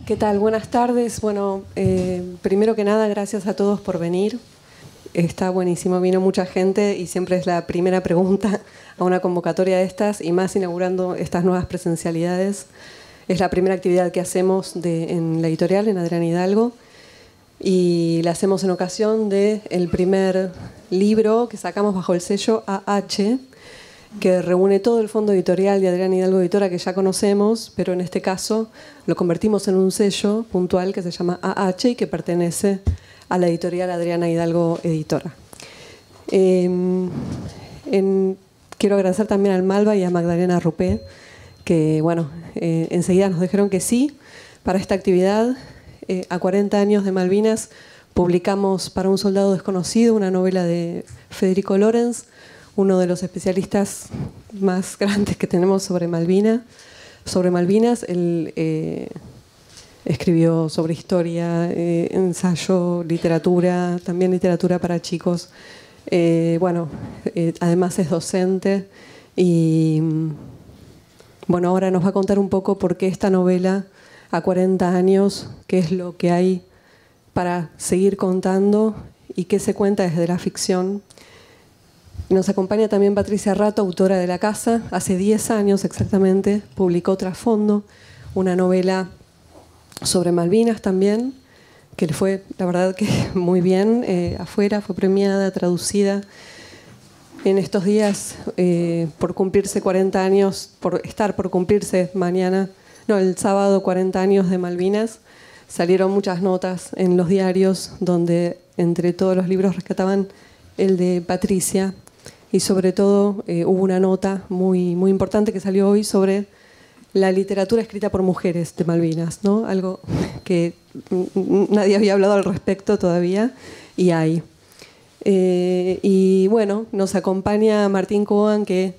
¿Qué tal? Buenas tardes. Bueno, primero que nada, gracias a todos por venir. Está buenísimo, vino mucha gente y siempre es la primera pregunta a una convocatoria de estas, y más inaugurando estas nuevas presencialidades. Es la primera actividad que hacemos en la editorial, en Adriana Hidalgo, y la hacemos en ocasión del primer libro que sacamos bajo el sello AH, que reúne todo el fondo editorial de Adriana Hidalgo Editora que ya conocemos, pero en este caso lo convertimos en un sello puntual que se llama AH y que pertenece a la editorial Adriana Hidalgo Editora. Quiero agradecer también al Malva y a Magdalena Rupé, que bueno, enseguida nos dijeron que sí para esta actividad. A 40 años de Malvinas publicamos Para un soldado desconocido, una novela de Federico Lorenz, uno de los especialistas más grandes que tenemos sobre Malvinas. Él escribió sobre historia, ensayo, literatura, también literatura para chicos. Además es docente y bueno, ahora nos va a contar un poco por qué esta novela a 40 años, qué es lo que hay para seguir contando y qué se cuenta desde la ficción. Nos acompaña también Patricia Rato, autora de La Casa. Hace 10 años exactamente publicó Trasfondo, una novela sobre Malvinas también, que le fue, la verdad, que muy bien afuera, fue premiada, traducida. En estos días, por cumplirse 40 años, por cumplirse el sábado 40 años de Malvinas, salieron muchas notas en los diarios donde entre todos los libros rescataban el de Patricia, y sobre todo hubo una nota muy, muy importante que salió hoy sobre la literatura escrita por mujeres de Malvinas, ¿no? Algo que nadie había hablado al respecto todavía, y hay. Y bueno, nos acompaña Martín Coan, que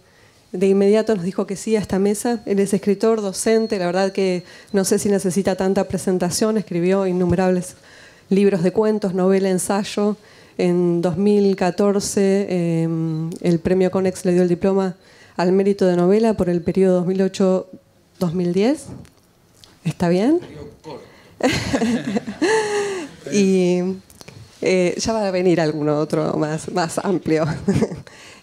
de inmediato nos dijo que sí a esta mesa. Él es escritor, docente, la verdad que no sé si necesita tanta presentación, escribió innumerables libros de cuentos, novela, ensayo. En 2014 el premio Conex le dio el diploma al mérito de novela por el periodo 2008-2010. ¿Está bien? Y ya va a venir alguno otro más amplio. Pero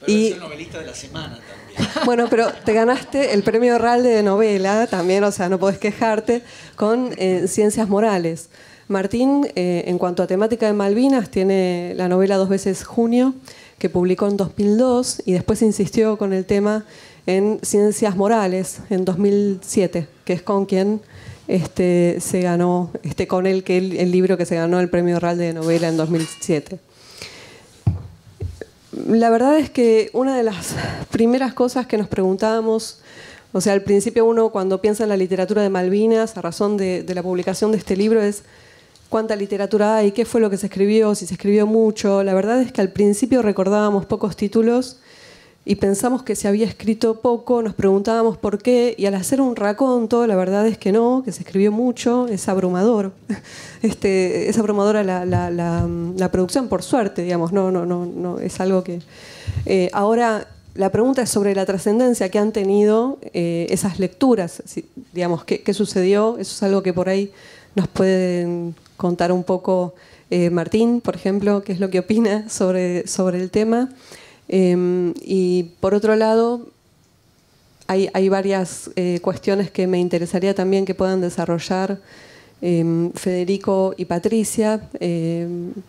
es el novelista de la semana también. Bueno, pero te ganaste el premio Ralde de novela también, o sea, no podés quejarte, con Ciencias Morales. Martín, en cuanto a temática de Malvinas, tiene la novela Dos veces Junio, que publicó en 2002, y después insistió con el tema en Ciencias Morales en 2007, que es con quien se ganó, con él, que el libro que se ganó el premio Ralde de novela en 2007. La verdad es que una de las primeras cosas que nos preguntábamos, o sea, al principio uno cuando piensa en la literatura de Malvinas, a razón de la publicación de este libro, es cuánta literatura hay, qué fue lo que se escribió, si se escribió mucho. La verdad es que al principio recordábamos pocos títulos y pensamos que se había escrito poco, nos preguntábamos por qué, y al hacer un raconto, la verdad es que no, que se escribió mucho, es abrumador. Es abrumadora la producción, por suerte, digamos, no es algo que... Ahora, la pregunta es sobre la trascendencia que han tenido esas lecturas, digamos, ¿qué sucedió? Eso es algo que por ahí nos pueden contar un poco Martín, por ejemplo, qué es lo que opina sobre el tema. Y por otro lado, hay varias cuestiones que me interesaría también que puedan desarrollar Federico y Patricia.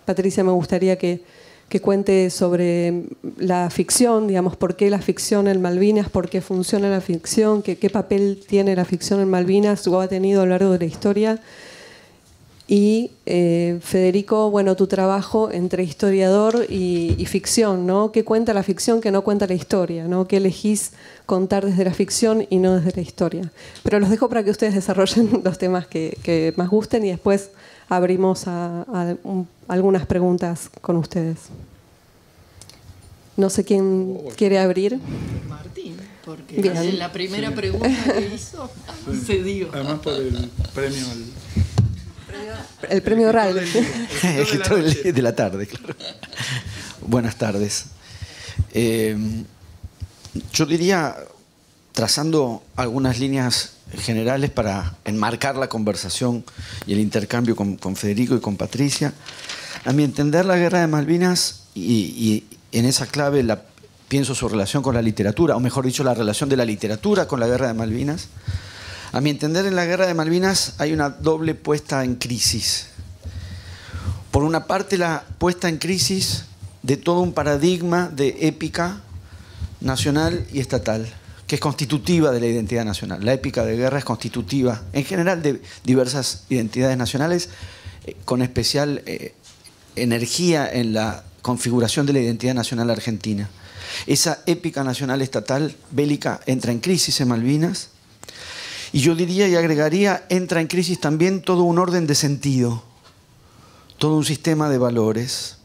Patricia, me gustaría que cuente sobre la ficción, digamos, por qué la ficción en Malvinas, por qué funciona la ficción, qué papel tiene la ficción en Malvinas o ha tenido a lo largo de la historia. Y Federico, bueno, tu trabajo entre historiador y ficción, ¿no? ¿Qué cuenta la ficción que no cuenta la historia, ¿no? ¿Qué elegís contar desde la ficción y no desde la historia? Pero los dejo para que ustedes desarrollen los temas que más gusten y después abrimos a algunas preguntas con ustedes. No sé quién quiere abrir. Martín, porque bien. La primera pregunta que hizo se dio. Además por el premio... El premio Ralde. Escritor de la tarde, claro. Buenas tardes. Yo diría, trazando algunas líneas generales para enmarcar la conversación y el intercambio con Federico y con Patricia. A mi entender, la Guerra de Malvinas, y en esa clave pienso su relación con la literatura, o mejor dicho, la relación de la literatura con la Guerra de Malvinas. A mi entender, en la Guerra de Malvinas hay una doble puesta en crisis. Por una parte, la puesta en crisis de todo un paradigma de épica nacional y estatal, que es constitutiva de la identidad nacional. La épica de guerra es constitutiva, en general, de diversas identidades nacionales, con especial energía en la configuración de la identidad nacional argentina. Esa épica nacional estatal bélica entra en crisis en Malvinas, y yo diría y agregaría, entra en crisis también todo un orden de sentido, todo un sistema de valores,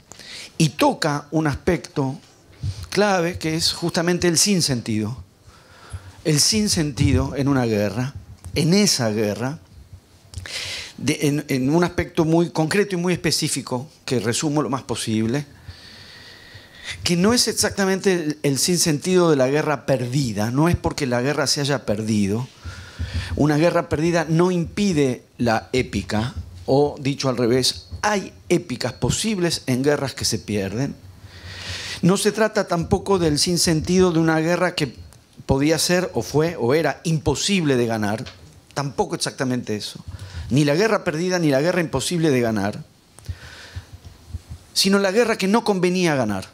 y toca un aspecto clave que es justamente el sinsentido. El sinsentido en una guerra, en esa guerra, en un aspecto muy concreto y muy específico, que resumo lo más posible, que no es exactamente el sinsentido de la guerra perdida, no es porque la guerra se haya perdido. Una guerra perdida no impide la épica, o dicho al revés, hay épicas posibles en guerras que se pierden. No se trata tampoco del sinsentido de una guerra que podía ser, o fue, o era imposible de ganar. Tampoco exactamente eso. Ni la guerra perdida, ni la guerra imposible de ganar, sino la guerra que no convenía ganar.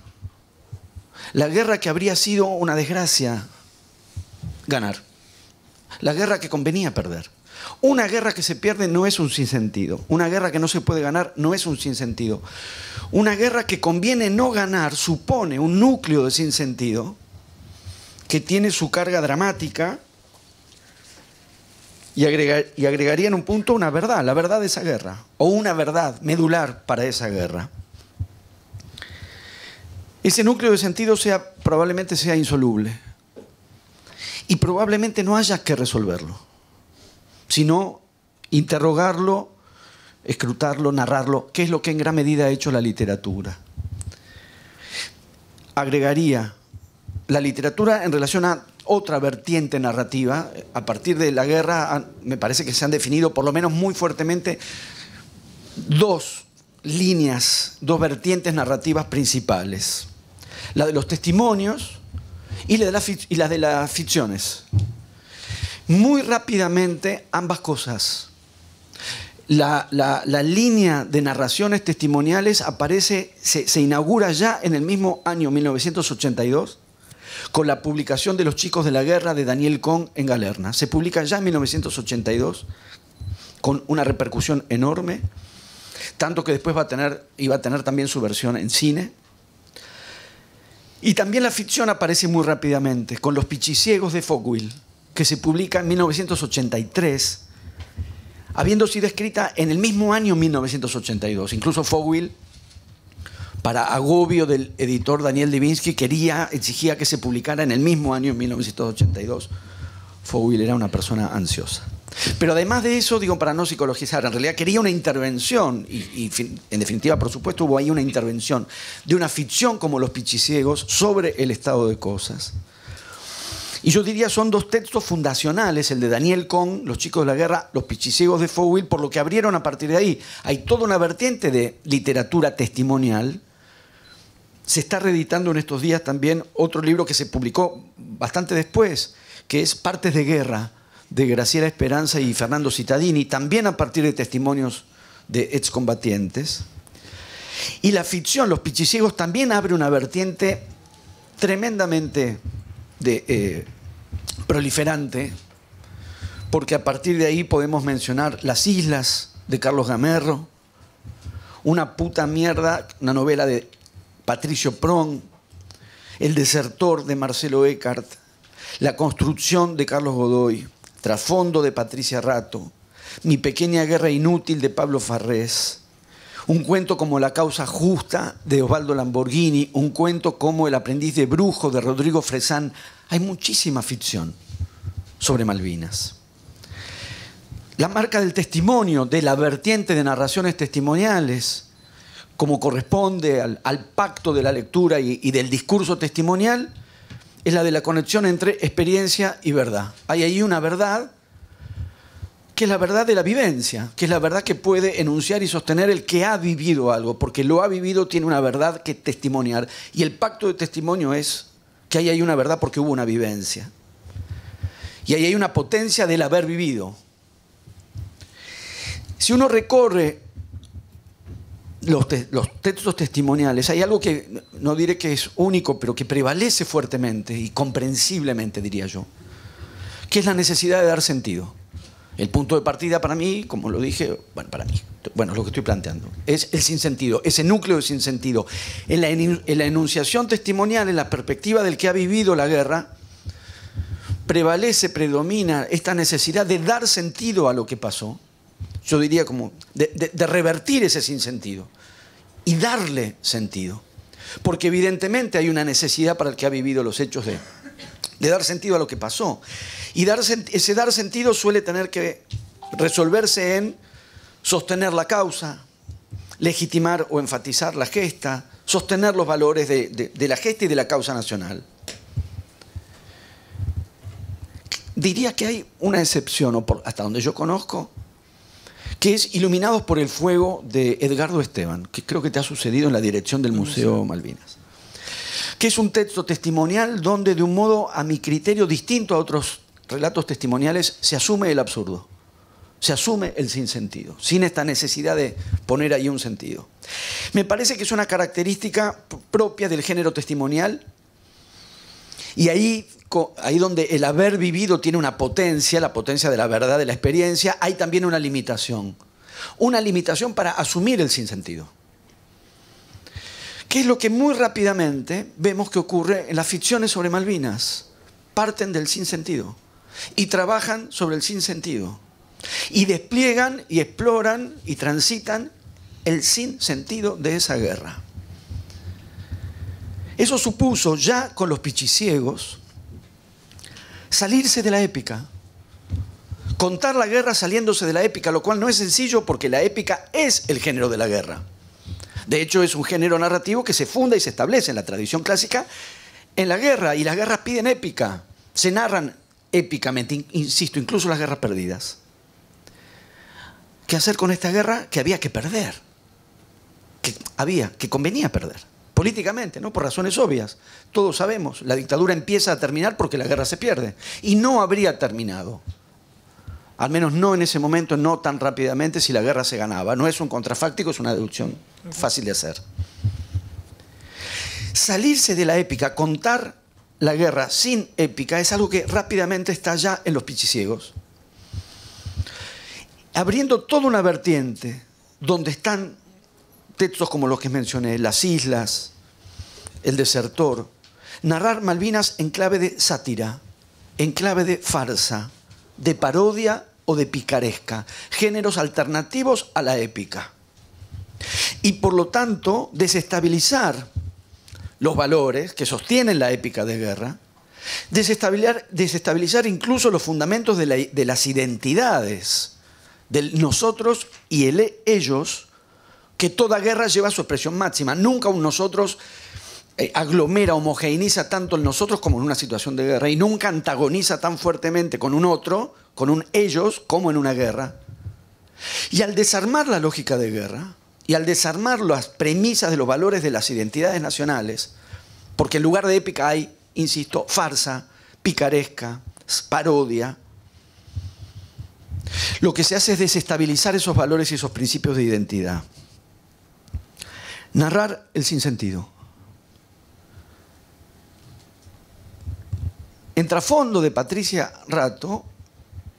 La guerra que habría sido una desgracia ganar. La guerra que convenía perder. Una guerra que se pierde no es un sinsentido. Una guerra que no se puede ganar no es un sinsentido. Una guerra que conviene no ganar supone un núcleo de sinsentido que tiene su carga dramática y agregaría en un punto una verdad, la verdad de esa guerra, o una verdad medular para esa guerra. Ese núcleo de sentido probablemente sea insoluble y probablemente no haya que resolverlo, sino interrogarlo, escrutarlo, narrarlo, que es lo que en gran medida ha hecho la literatura. Agregaría la literatura en relación a otra vertiente narrativa. A partir de la guerra me parece que se han definido, por lo menos muy fuertemente, dos líneas, dos vertientes narrativas principales. La de los testimonios y la de las ficciones. Muy rápidamente ambas cosas. La línea de narraciones testimoniales aparece, se inaugura ya en el mismo año 1982 con la publicación de Los chicos de la guerra de Daniel Cohn en Galerna. Se publica ya en 1982 con una repercusión enorme, tanto que después iba a tener también su versión en cine. Y también la ficción aparece muy rápidamente con Los pichiciegos de Fogwill, que se publica en 1983, habiendo sido escrita en el mismo año 1982. Incluso Fogwill, para agobio del editor Daniel Divinsky, exigía que se publicara en el mismo año, en 1982. Fogwill era una persona ansiosa. Pero además de eso, digo, para no psicologizar, en realidad quería una intervención, y en definitiva, por supuesto, hubo ahí una intervención de una ficción como Los pichiciegos sobre el estado de cosas. Y yo diría son dos textos fundacionales, el de Daniel Cohn, Los chicos de la guerra, Los pichiciegos de Fogwill, por lo que abrieron a partir de ahí. Hay toda una vertiente de literatura testimonial. Se está reeditando en estos días también otro libro que se publicó bastante después, que es Partes de guerra, de Graciela Esperanza y Fernando Cittadini, también a partir de testimonios de excombatientes. Y la ficción, Los pichiciegos, también abre una vertiente tremendamente proliferante, porque a partir de ahí podemos mencionar Las islas de Carlos Gamerro, Una puta mierda, una novela de Patricio Pron, El desertor de Marcelo Eckart, La construcción de Carlos Godoy, Trasfondo de Patricia Rato, Mi pequeña guerra inútil de Pablo Farrés, un cuento como La causa justa de Osvaldo Lamborghini, un cuento como El aprendiz de brujo de Rodrigo Fresán. Hay muchísima ficción sobre Malvinas. La marca del testimonio, de la vertiente de narraciones testimoniales, como corresponde al pacto de la lectura y del discurso testimonial, es la de la conexión entre experiencia y verdad. Hay ahí una verdad que es la verdad de la vivencia, que es la verdad que puede enunciar y sostener el que ha vivido algo, porque lo ha vivido, tiene una verdad que testimoniar. Y el pacto de testimonio es que ahí hay una verdad porque hubo una vivencia. Y ahí hay una potencia del haber vivido. Si uno recorre los textos testimoniales, hay algo que no diré que es único, pero que prevalece fuertemente y comprensiblemente, diría yo, que es la necesidad de dar sentido. El punto de partida para mí, como lo dije, bueno, lo que estoy planteando, es el sinsentido, ese núcleo de sinsentido. En la enunciación testimonial, en la perspectiva del que ha vivido la guerra, predomina esta necesidad de dar sentido a lo que pasó. Yo diría como de revertir ese sinsentido y darle sentido. Porque evidentemente hay una necesidad para el que ha vivido los hechos de dar sentido a lo que pasó. Y ese dar sentido suele tener que resolverse en sostener la causa, legitimar o enfatizar la gesta, sostener los valores de la gesta y de la causa nacional. Diría que hay una excepción, hasta donde yo conozco, que es Iluminados por el Fuego de Edgardo Esteban, que creo que te ha sucedido en la dirección del Museo Malvinas. Que es un texto testimonial donde, de un modo, a mi criterio, distinto a otros relatos testimoniales, se asume el absurdo, se asume el sinsentido, sin esta necesidad de poner ahí un sentido. Me parece que es una característica propia del género testimonial, y ahí donde el haber vivido tiene una potencia, la potencia de la verdad, de la experiencia, hay también una limitación para asumir el sinsentido. ¿Qué es lo que muy rápidamente vemos que ocurre en las ficciones sobre Malvinas? Parten del sinsentido y trabajan sobre el sinsentido y despliegan y exploran y transitan el sinsentido de esa guerra. Eso supuso, ya con los pichiciegos, salirse de la épica, contar la guerra saliéndose de la épica, lo cual no es sencillo porque la épica es el género de la guerra. De hecho, es un género narrativo que se funda y se establece en la tradición clásica en la guerra, y las guerras piden épica, se narran épicamente, insisto, incluso las guerras perdidas. ¿Qué hacer con esta guerra que había que perder? Que convenía perder, políticamente, ¿no? Por razones obvias. Todos sabemos, la dictadura empieza a terminar porque la guerra se pierde, y no habría terminado. Al menos no en ese momento, no tan rápidamente, si la guerra se ganaba. No es un contrafáctico, es una deducción fácil de hacer. Salirse de la épica, contar la guerra sin épica, es algo que rápidamente está ya en los pichiciegos, abriendo toda una vertiente donde están textos como los que mencioné, Las Islas, El Desertor, narrar Malvinas en clave de sátira, en clave de farsa, de parodia o de picaresca, géneros alternativos a la épica. Y por lo tanto, desestabilizar los valores que sostienen la épica de guerra, desestabilizar incluso los fundamentos de las identidades, del nosotros y el ellos, que toda guerra lleva a su expresión máxima. Nunca un nosotros aglomera, homogeneiza tanto el nosotros como en una situación de guerra, y nunca antagoniza tan fuertemente con un otro, con un ellos, como en una guerra. Y al desarmar la lógica de guerra, y al desarmar las premisas de los valores de las identidades nacionales, porque en lugar de épica hay, insisto, farsa, picaresca, parodia, lo que se hace es desestabilizar esos valores y esos principios de identidad. Narrar el sinsentido. En trasfondo de Patricia Rato,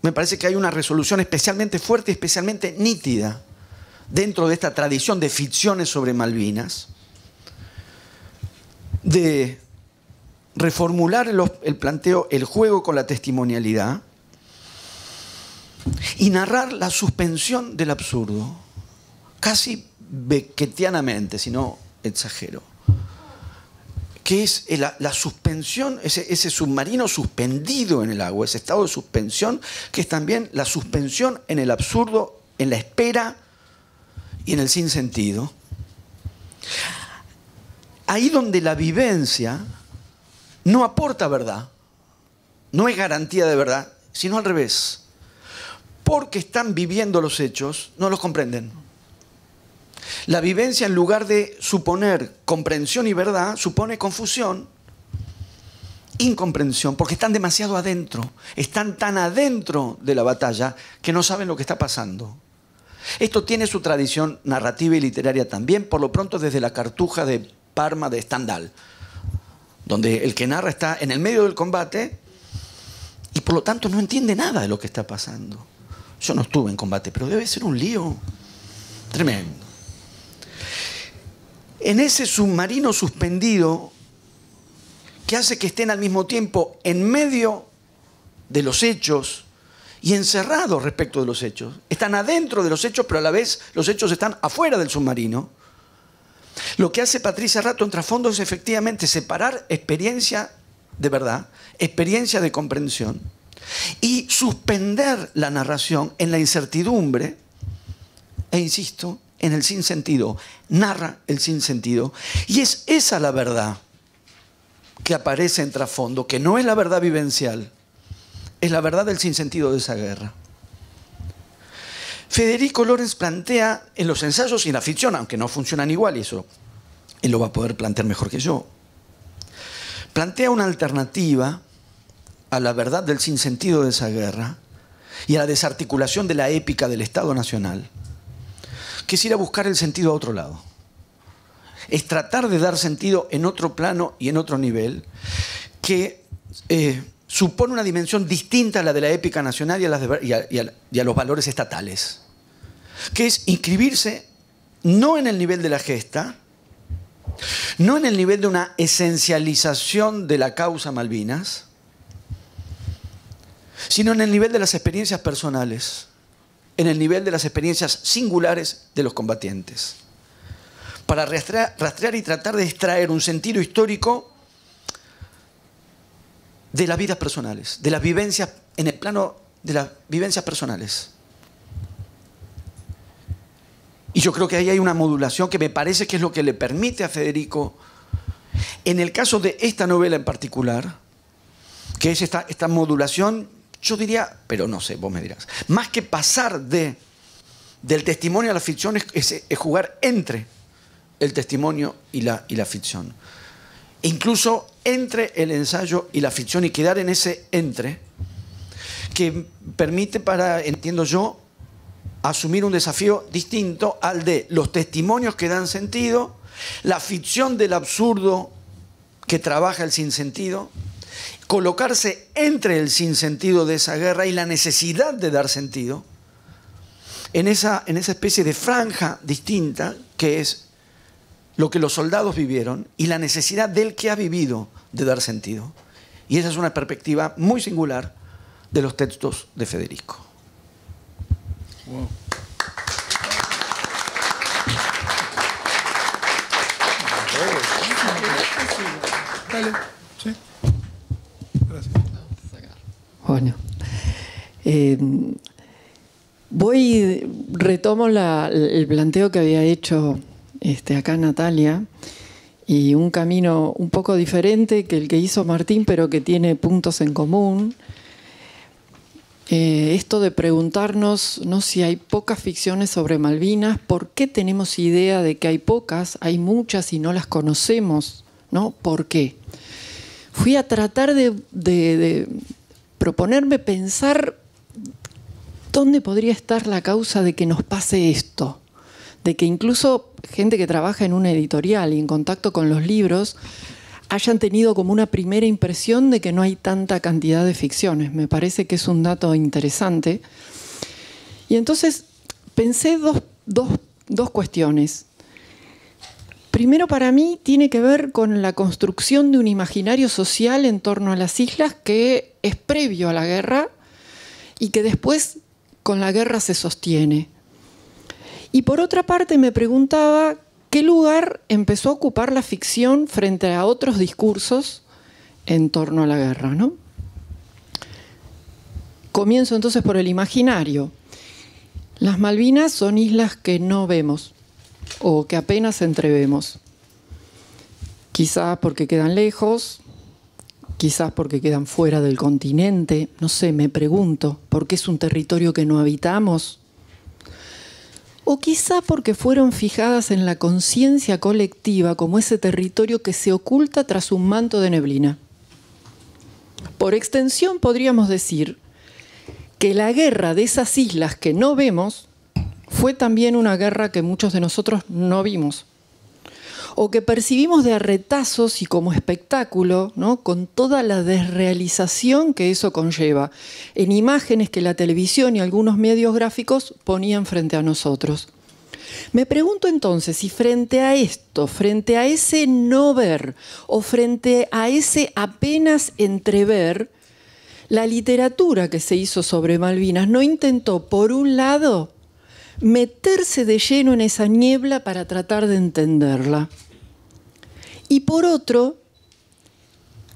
me parece que hay una resolución especialmente fuerte y especialmente nítida dentro de esta tradición de ficciones sobre Malvinas, de reformular el planteo, el juego con la testimonialidad, y narrar la suspensión del absurdo, casi beckettianamente, si no exagero, que es la suspensión, ese submarino suspendido en el agua, ese estado de suspensión, que es también la suspensión en el absurdo, en la espera y en el sinsentido. Ahí donde la vivencia no aporta verdad, no es garantía de verdad, sino al revés. Porque están viviendo los hechos, no los comprenden. La vivencia, en lugar de suponer comprensión y verdad, supone confusión, incomprensión, porque están demasiado adentro, están tan adentro de la batalla que no saben lo que está pasando. Esto tiene su tradición narrativa y literaria también, por lo pronto desde la Cartuja de Parma de Stendhal, donde el que narra está en el medio del combate y por lo tanto no entiende nada de lo que está pasando. Yo no estuve en combate, pero debe ser un lío tremendo. En ese submarino suspendido que hace que estén al mismo tiempo en medio de los hechos y encerrados respecto de los hechos. Están adentro de los hechos, pero a la vez los hechos están afuera del submarino. Lo que hace Patricia Rato en trasfondo es efectivamente separar experiencia de verdad, experiencia de comprensión, y suspender la narración en la incertidumbre e, insisto, en el sinsentido. Narra el sinsentido. Y es esa la verdad que aparece en trasfondo, que no es la verdad vivencial, es la verdad del sinsentido de esa guerra. Federico Lorenz plantea en los ensayos y en la ficción, aunque no funcionan igual, y eso él lo va a poder plantear mejor que yo, plantea una alternativa a la verdad del sinsentido de esa guerra y a la desarticulación de la épica del Estado Nacional, que es ir a buscar el sentido a otro lado. Es tratar de dar sentido en otro plano y en otro nivel que supone una dimensión distinta a la de la épica nacional y a los valores estatales, que es inscribirse no en el nivel de la gesta, no en el nivel de una esencialización de la causa Malvinas, sino en el nivel de las experiencias personales, en el nivel de las experiencias singulares de los combatientes, para rastrear y tratar de extraer un sentido histórico de las vidas personales, de las vivencias, en el plano de las vivencias personales. Y yo creo que ahí hay una modulación que me parece que es lo que le permite a Federico, en el caso de esta novela en particular, que es esta modulación, yo diría, pero no sé, vos me dirás, más que pasar del testimonio a la ficción es jugar entre el testimonio y la ficción. E incluso entre el ensayo y la ficción, y quedar en ese entre que permite para, entiendo yo, asumir un desafío distinto al de los testimonios que dan sentido, la ficción del absurdo que trabaja el sinsentido, colocarse entre el sinsentido de esa guerra y la necesidad de dar sentido, en esa especie de franja distinta que es lo que los soldados vivieron y la necesidad del que ha vivido de dar sentido. Y esa es una perspectiva muy singular de los textos de Federico. Wow. Dale, sí. Gracias. Bueno, retomo el planteo que había hecho acá Natalia, y un camino un poco diferente que el que hizo Martín, pero que tiene puntos en común. Esto de preguntarnos, ¿no?, si hay pocas ficciones sobre Malvinas, ¿por qué tenemos idea de que hay pocas? Hay muchas y no las conocemos, ¿no? ¿Por qué? Fui a tratar de proponerme pensar dónde podría estar la causa de que nos pase esto, de que incluso gente que trabaja en una editorial y en contacto con los libros hayan tenido como una primera impresión de que no hay tanta cantidad de ficciones. Me parece que es un dato interesante. Y entonces pensé dos cuestiones. Primero, para mí, tiene que ver con la construcción de un imaginario social en torno a las islas que es previo a la guerra y que después con la guerra se sostiene. Y por otra parte me preguntaba qué lugar empezó a ocupar la ficción frente a otros discursos en torno a la guerra, ¿no? Comienzo entonces por el imaginario. Las Malvinas son islas que no vemos o que apenas entrevemos. Quizá porque quedan lejos, quizás porque quedan fuera del continente, no sé, me pregunto, ¿por qué es un territorio que no habitamos? O quizá porque fueron fijadas en la conciencia colectiva como ese territorio que se oculta tras un manto de neblina. Por extensión podríamos decir que la guerra de esas islas que no vemos fue también una guerra que muchos de nosotros no vimos, o que percibimos de a retazos y como espectáculo, ¿no? Con toda la desrealización que eso conlleva, en imágenes que la televisión y algunos medios gráficos ponían frente a nosotros. Me pregunto entonces si frente a esto, frente a ese no ver o frente a ese apenas entrever, la literatura que se hizo sobre Malvinas no intentó, por un lado, meterse de lleno en esa niebla para tratar de entenderla. Y por otro,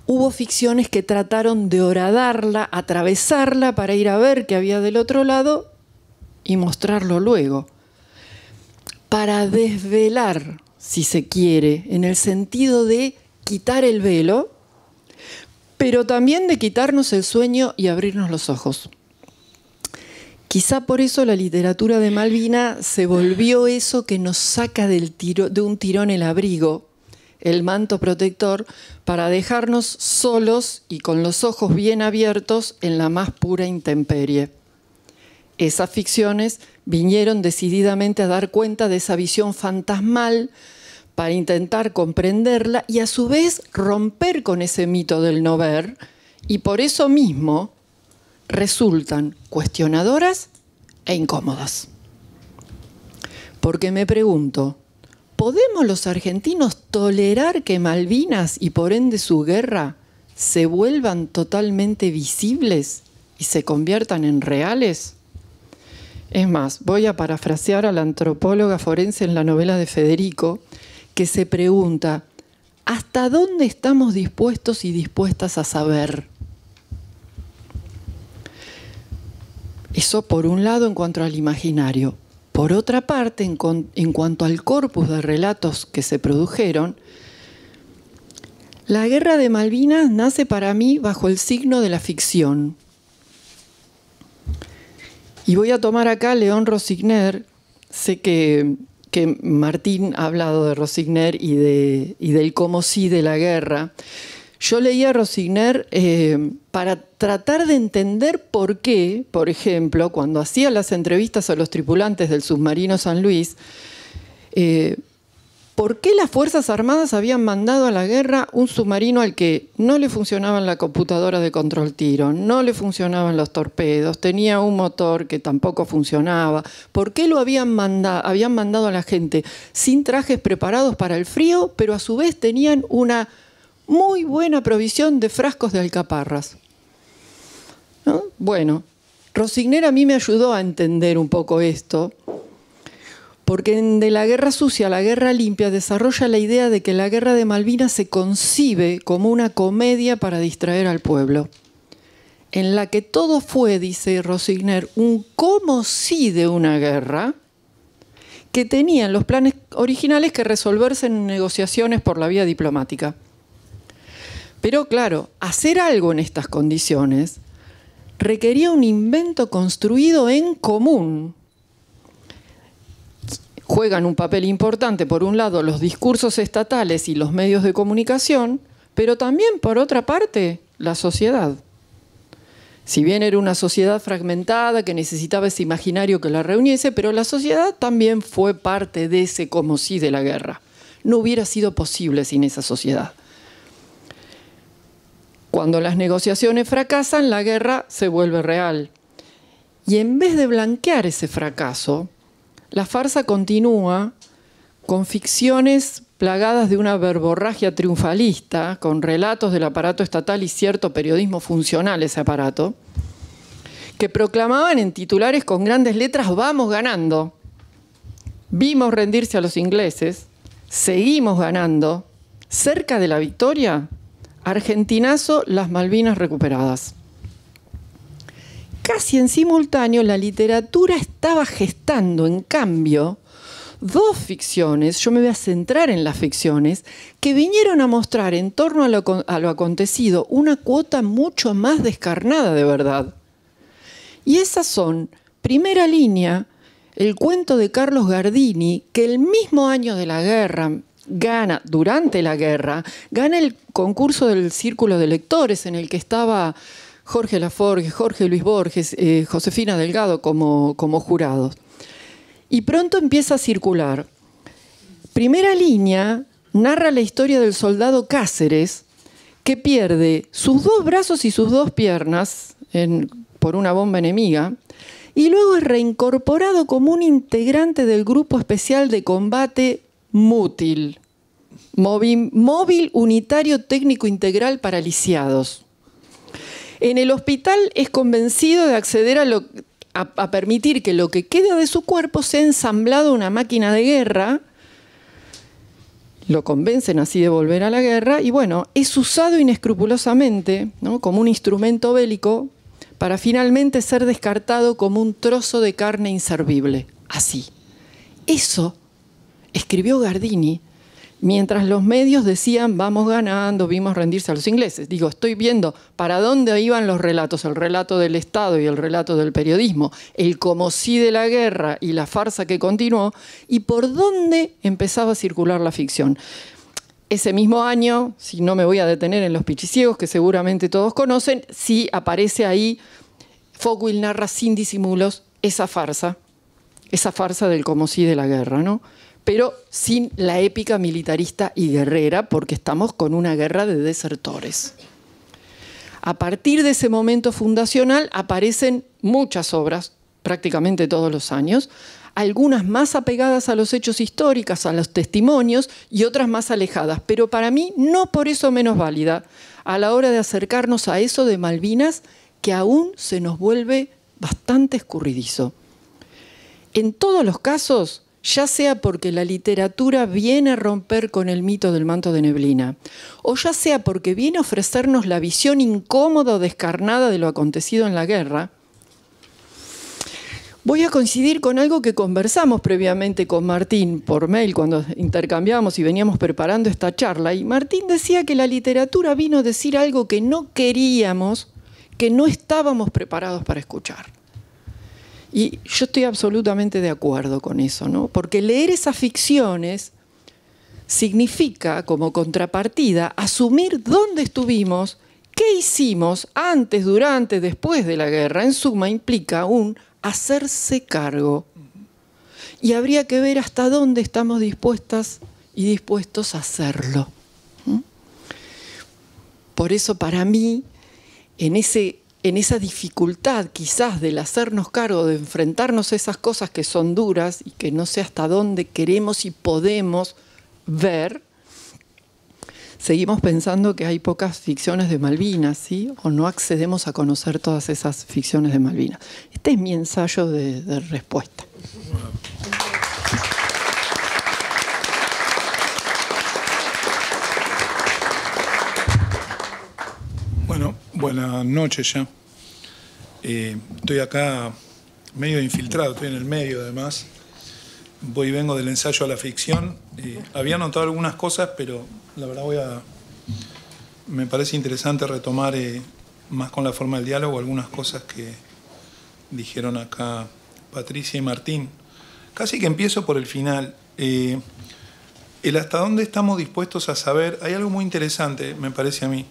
hubo ficciones que trataron de horadarla, atravesarla para ir a ver qué había del otro lado y mostrarlo luego. Para desvelar, si se quiere, en el sentido de quitar el velo, pero también de quitarnos el sueño y abrirnos los ojos. Quizá por eso la literatura de Malvinas se volvió eso que nos saca de un tirón el abrigo, el manto protector, para dejarnos solos y con los ojos bien abiertos en la más pura intemperie. Esas ficciones vinieron decididamente a dar cuenta de esa visión fantasmal para intentar comprenderla y a su vez romper con ese mito del no ver, y por eso mismo resultan cuestionadoras e incómodas. Porque me pregunto, ¿podemos los argentinos tolerar que Malvinas y por ende su guerra se vuelvan totalmente visibles y se conviertan en reales? Es más, voy a parafrasear a la antropóloga forense en la novela de Federico, que se pregunta, ¿hasta dónde estamos dispuestos y dispuestas a saber? Eso por un lado en cuanto al imaginario. Por otra parte, en cuanto al corpus de relatos que se produjeron, la Guerra de Malvinas nace para mí bajo el signo de la ficción. Y voy a tomar acá a León Rossigner. Sé que Martín ha hablado de Rossigner y del cómo sí de la guerra. Yo leí a Rossigner para tratar de entender por qué, por ejemplo, cuando hacía las entrevistas a los tripulantes del submarino San Luis, por qué las Fuerzas Armadas habían mandado a la guerra un submarino al que no le funcionaban la computadora de control tiro, no le funcionaban los torpedos, tenía un motor que tampoco funcionaba. ¿Por qué lo habían mandado a la gente sin trajes preparados para el frío, pero a su vez tenían una muy buena provisión de frascos de alcaparras? ¿No? Bueno, Rossigner a mí me ayudó a entender un poco esto, porque de la guerra sucia a la guerra limpia desarrolla la idea de que la guerra de Malvinas se concibe como una comedia para distraer al pueblo, en la que todo fue, dice Rossigner, un cómo sí de una guerra que tenía en los planes originales que resolverse en negociaciones por la vía diplomática. Pero claro, hacer algo en estas condiciones requería un invento construido en común. Juegan un papel importante, por un lado, los discursos estatales y los medios de comunicación, pero también, por otra parte, la sociedad. Si bien era una sociedad fragmentada que necesitaba ese imaginario que la reuniese, pero la sociedad también fue parte de ese como sí de la guerra. No hubiera sido posible sin esa sociedad. Cuando las negociaciones fracasan, la guerra se vuelve real. Y en vez de blanquear ese fracaso, la farsa continúa con ficciones plagadas de una verborragia triunfalista, con relatos del aparato estatal y cierto periodismo funcional ese aparato, que proclamaban en titulares con grandes letras: vamos ganando, vimos rendirse a los ingleses, seguimos ganando, cerca de la victoria, argentinazo, las Malvinas recuperadas. Casi en simultáneo, la literatura estaba gestando, en cambio, dos ficciones, yo me voy a centrar en las ficciones, que vinieron a mostrar en torno a lo acontecido una cuota mucho más descarnada de verdad. Y esas son, Primera Línea, el cuento de Carlos Gardini, que el mismo año de la guerra durante la guerra, gana el concurso del Círculo de Lectores, en el que estaba Jorge Laforgue, Jorge Luis Borges, Josefina Delgado como jurados. Y pronto empieza a circular. Primera Línea narra la historia del soldado Cáceres, que pierde sus dos brazos y sus dos piernas por una bomba enemiga, y luego es reincorporado como un integrante del Grupo Especial de Combate Mútil, Móvil Unitario Técnico Integral para Lisiados. En el hospital es convencido de acceder a permitir que lo que queda de su cuerpo sea ensamblado a una máquina de guerra. Lo convencen así de volver a la guerra y bueno, es usado inescrupulosamente, ¿no?, como un instrumento bélico para finalmente ser descartado como un trozo de carne inservible. Así. Eso escribió Gardini mientras los medios decían vamos ganando, vimos rendirse a los ingleses. Digo, estoy viendo para dónde iban los relatos, el relato del Estado y el relato del periodismo, el como si de la guerra y la farsa que continuó, y por dónde empezaba a circular la ficción. Ese mismo año, si no me voy a detener en Los Pichiciegos, que seguramente todos conocen, sí aparece ahí, Foucault narra sin disimulos esa farsa del como si de la guerra, ¿no? Pero sin la épica militarista y guerrera, porque estamos con una guerra de desertores. A partir de ese momento fundacional aparecen muchas obras, prácticamente todos los años, algunas más apegadas a los hechos históricos, a los testimonios, y otras más alejadas, pero para mí no por eso menos válida, a la hora de acercarnos a eso de Malvinas, que aún se nos vuelve bastante escurridizo. En todos los casos, ya sea porque la literatura viene a romper con el mito del manto de neblina, o ya sea porque viene a ofrecernos la visión incómoda o descarnada de lo acontecido en la guerra, voy a coincidir con algo que conversamos previamente con Martín por mail cuando intercambiamos y veníamos preparando esta charla. Y Martín decía que la literatura vino a decir algo que no queríamos, que no estábamos preparados para escuchar. Y yo estoy absolutamente de acuerdo con eso, ¿no? Porque leer esas ficciones significa, como contrapartida, asumir dónde estuvimos, qué hicimos antes, durante, después de la guerra. En suma, implica un hacerse cargo. Y habría que ver hasta dónde estamos dispuestas y dispuestos a hacerlo. Por eso, para mí, en esa dificultad quizás del hacernos cargo, de enfrentarnos a esas cosas que son duras y que no sé hasta dónde queremos y podemos ver, seguimos pensando que hay pocas ficciones de Malvinas, ¿sí? O no accedemos a conocer todas esas ficciones de Malvinas. Este es mi ensayo de respuesta. Bueno, buenas noches ya. Estoy acá medio infiltrado, estoy en el medio además. Voy y vengo del ensayo a la ficción. Había anotado algunas cosas, pero la verdad me parece interesante retomar más con la forma del diálogo algunas cosas que dijeron acá Patricia y Martín. Casi que empiezo por el final. El hasta dónde estamos dispuestos a saber. Hay algo muy interesante, me parece a mí.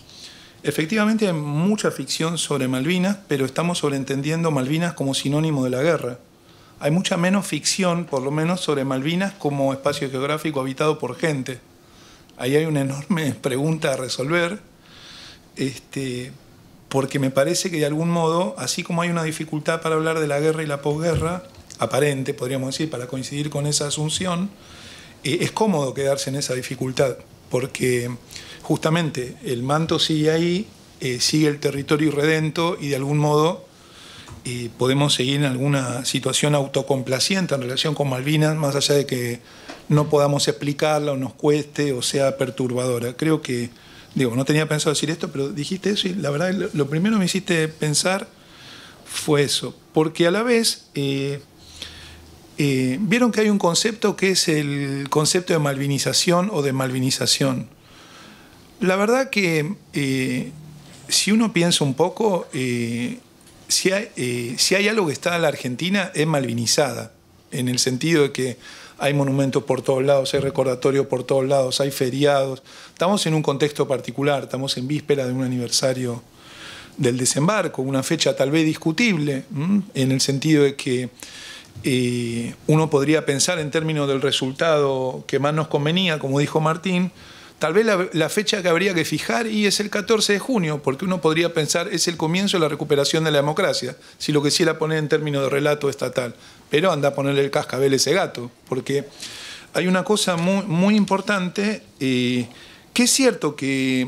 Efectivamente hay mucha ficción sobre Malvinas, pero estamos sobreentendiendo Malvinas como sinónimo de la guerra. Hay mucha menos ficción, por lo menos, sobre Malvinas como espacio geográfico habitado por gente. Ahí hay una enorme pregunta a resolver, porque me parece que de algún modo, así como hay una dificultad para hablar de la guerra y la posguerra, aparente, podríamos decir, para coincidir con esa asunción, es cómodo quedarse en esa dificultad, porque justamente el manto sigue ahí, sigue el territorio irredento y de algún modo podemos seguir en alguna situación autocomplaciente en relación con Malvinas, más allá de que no podamos explicarla o nos cueste o sea perturbadora. Creo que, no tenía pensado decir esto, pero dijiste eso y la verdad lo primero que me hiciste pensar fue eso, porque a la vez vieron que hay un concepto que es el concepto de malvinización o de malvinización. La verdad que si uno piensa un poco, si hay algo que está en la Argentina es malvinizada, en el sentido de que hay monumentos por todos lados, hay recordatorios por todos lados, hay feriados. Estamos en un contexto particular, estamos en víspera de un aniversario del desembarco, una fecha tal vez discutible, en el sentido de que uno podría pensar en términos del resultado que más nos convenía, como dijo Martín, tal vez la fecha que habría que fijar y es el 14 de junio, porque uno podría pensar es el comienzo de la recuperación de la democracia, si lo quisiera poner en términos de relato estatal. Pero anda a ponerle el cascabel a ese gato, porque hay una cosa muy, muy importante, que es cierto que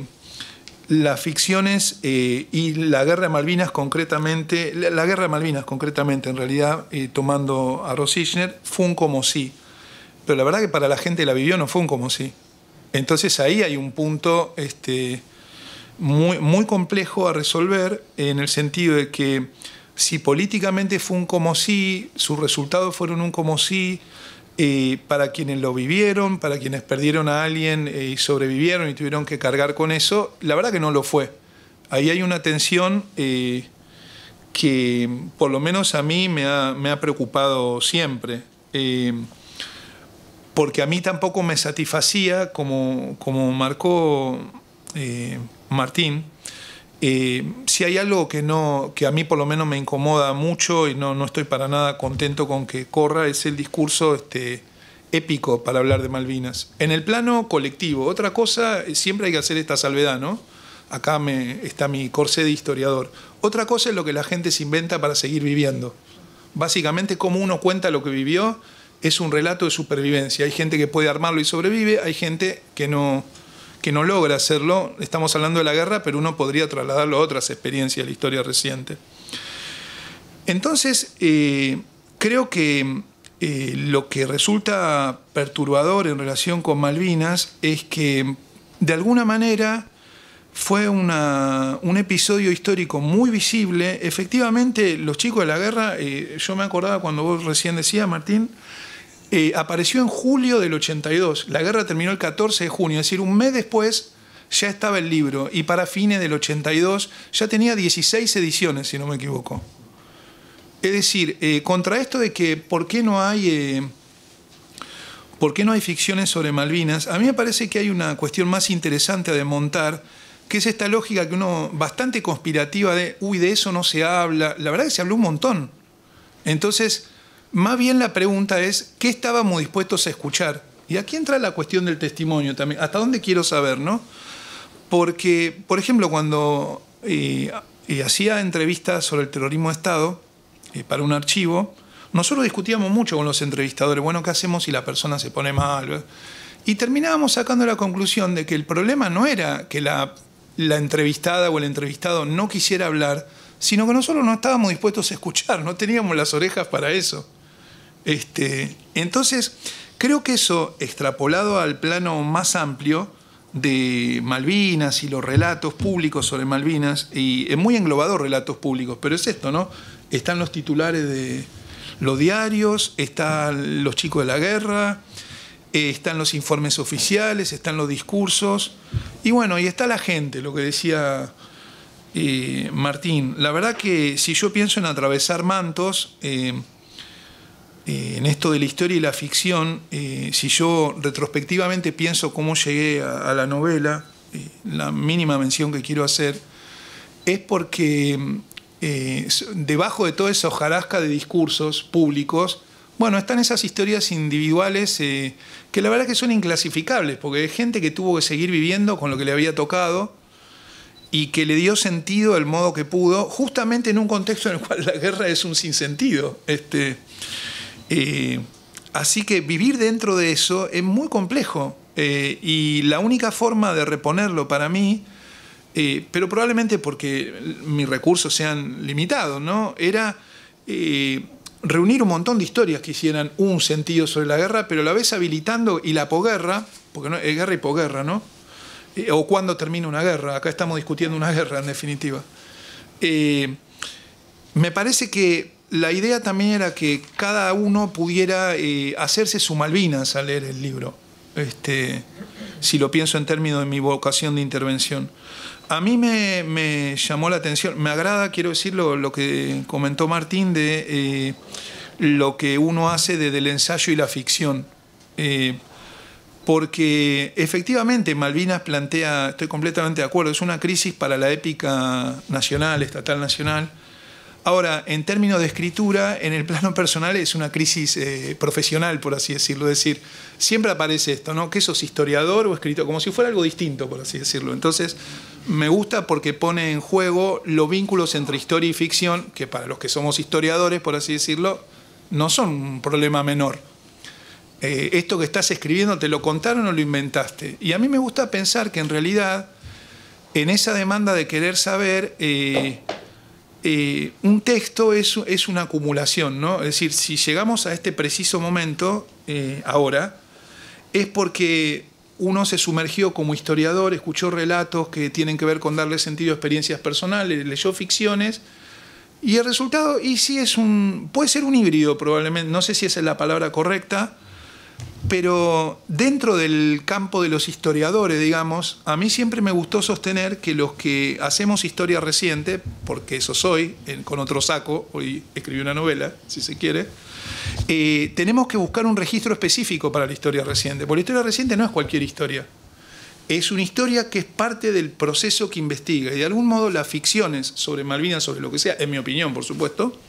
las ficciones y la guerra de Malvinas concretamente, en realidad, tomando a Rosichner, fue un como sí. Pero la verdad que para la gente que la vivió no fue un como sí. Entonces ahí hay un punto muy, muy complejo a resolver, en el sentido de que si políticamente fue un como sí, sus resultados fueron un como sí, para quienes lo vivieron, para quienes perdieron a alguien y sobrevivieron y tuvieron que cargar con eso, la verdad que no lo fue. Ahí hay una tensión que por lo menos a mí me ha preocupado siempre, porque a mí tampoco me satisfacía, como marcó Martín. Si hay algo que a mí por lo menos me incomoda mucho y no estoy para nada contento con que corra, es el discurso épico para hablar de Malvinas. En el plano colectivo, otra cosa, siempre hay que hacer esta salvedad, ¿no? Acá está mi corsé de historiador. Otra cosa es lo que la gente se inventa para seguir viviendo. Básicamente, cómo uno cuenta lo que vivió es un relato de supervivencia. Hay gente que puede armarlo y sobrevive, hay gente que no logra hacerlo. Estamos hablando de la guerra, pero uno podría trasladarlo a otras experiencias de la historia reciente. Entonces, creo que lo que resulta perturbador en relación con Malvinas es que, de alguna manera, fue un episodio histórico muy visible. Efectivamente, los chicos de la guerra, yo me acordaba cuando vos recién decías, Martín, apareció en julio del 82. La guerra terminó el 14 de junio, es decir, un mes después ya estaba el libro, y para fines del 82 ya tenía 16 ediciones, si no me equivoco. Es decir, contra esto de que ¿por qué no hay ficciones sobre Malvinas? A mí me parece que hay una cuestión más interesante a desmontar, que es esta lógica que uno, bastante conspirativa, de eso no se habla. La verdad es que se habló un montón. Entonces, más bien la pregunta es, ¿qué estábamos dispuestos a escuchar? Y aquí entra la cuestión del testimonio también. ¿Hasta dónde quiero saber, no? Porque, por ejemplo, cuando hacía entrevistas sobre el terrorismo de Estado para un archivo, nosotros discutíamos mucho con los entrevistadores, bueno, ¿qué hacemos si la persona se pone mal? Y terminábamos sacando la conclusión de que el problema no era que la entrevistada o el entrevistado no quisiera hablar, sino que nosotros no estábamos dispuestos a escuchar, no teníamos las orejas para eso. Entonces, creo que eso, extrapolado al plano más amplio de Malvinas y los relatos públicos sobre Malvinas, y es muy englobador relatos públicos, pero es esto, ¿no? Están los titulares de los diarios, están los chicos de la guerra, están los informes oficiales, están los discursos, y bueno, y está la gente, lo que decía Martín. La verdad que si yo pienso en atravesar mantos, en esto de la historia y la ficción, si yo retrospectivamente pienso cómo llegué a la novela, la mínima mención que quiero hacer es porque debajo de toda esa hojarasca de discursos públicos, bueno, están esas historias individuales que la verdad que son inclasificables, porque hay gente que tuvo que seguir viviendo con lo que le había tocado y que le dio sentido del modo que pudo, justamente en un contexto en el cual la guerra es un sinsentido. Así que vivir dentro de eso es muy complejo, y la única forma de reponerlo para mí, pero probablemente porque mis recursos sean limitados, ¿no?, era reunir un montón de historias que hicieran un sentido sobre la guerra, pero a la vez habilitando y la posguerra, porque no, es guerra y posguerra, ¿no? O cuándo termina una guerra. Acá estamos discutiendo una guerra, en definitiva. Me parece que la idea también era que cada uno pudiera hacerse su Malvinas al leer el libro, si lo pienso en términos de mi vocación de intervención. A mí me llamó la atención, me agrada, quiero decir, lo que comentó Martín de lo que uno hace desde el ensayo y la ficción. Porque efectivamente Malvinas plantea, estoy completamente de acuerdo, es una crisis para la épica nacional, estatal nacional. Ahora, en términos de escritura, en el plano personal es una crisis profesional, por así decirlo. Es decir, siempre aparece esto, ¿no? Que sos historiador o escritor, como si fuera algo distinto, por así decirlo. Entonces, me gusta porque pone en juego los vínculos entre historia y ficción, que para los que somos historiadores, por así decirlo, no son un problema menor. Esto que estás escribiendo, ¿te lo contaron o lo inventaste? Y a mí me gusta pensar que en realidad, en esa demanda de querer saber, un texto es una acumulación, ¿no? Es decir, si llegamos a este preciso momento, ahora, es porque uno se sumergió como historiador, escuchó relatos que tienen que ver con darle sentido a experiencias personales, leyó ficciones, y el resultado, y sí puede ser un híbrido probablemente, no sé si esa es la palabra correcta, pero dentro del campo de los historiadores, digamos, a mí siempre me gustó sostener que los que hacemos historia reciente, porque eso soy, con otro saco, hoy escribí una novela, si se quiere, tenemos que buscar un registro específico para la historia reciente, porque la historia reciente no es cualquier historia, es una historia que es parte del proceso que investiga, y de algún modo las ficciones sobre Malvinas, sobre lo que sea, en mi opinión, por supuesto,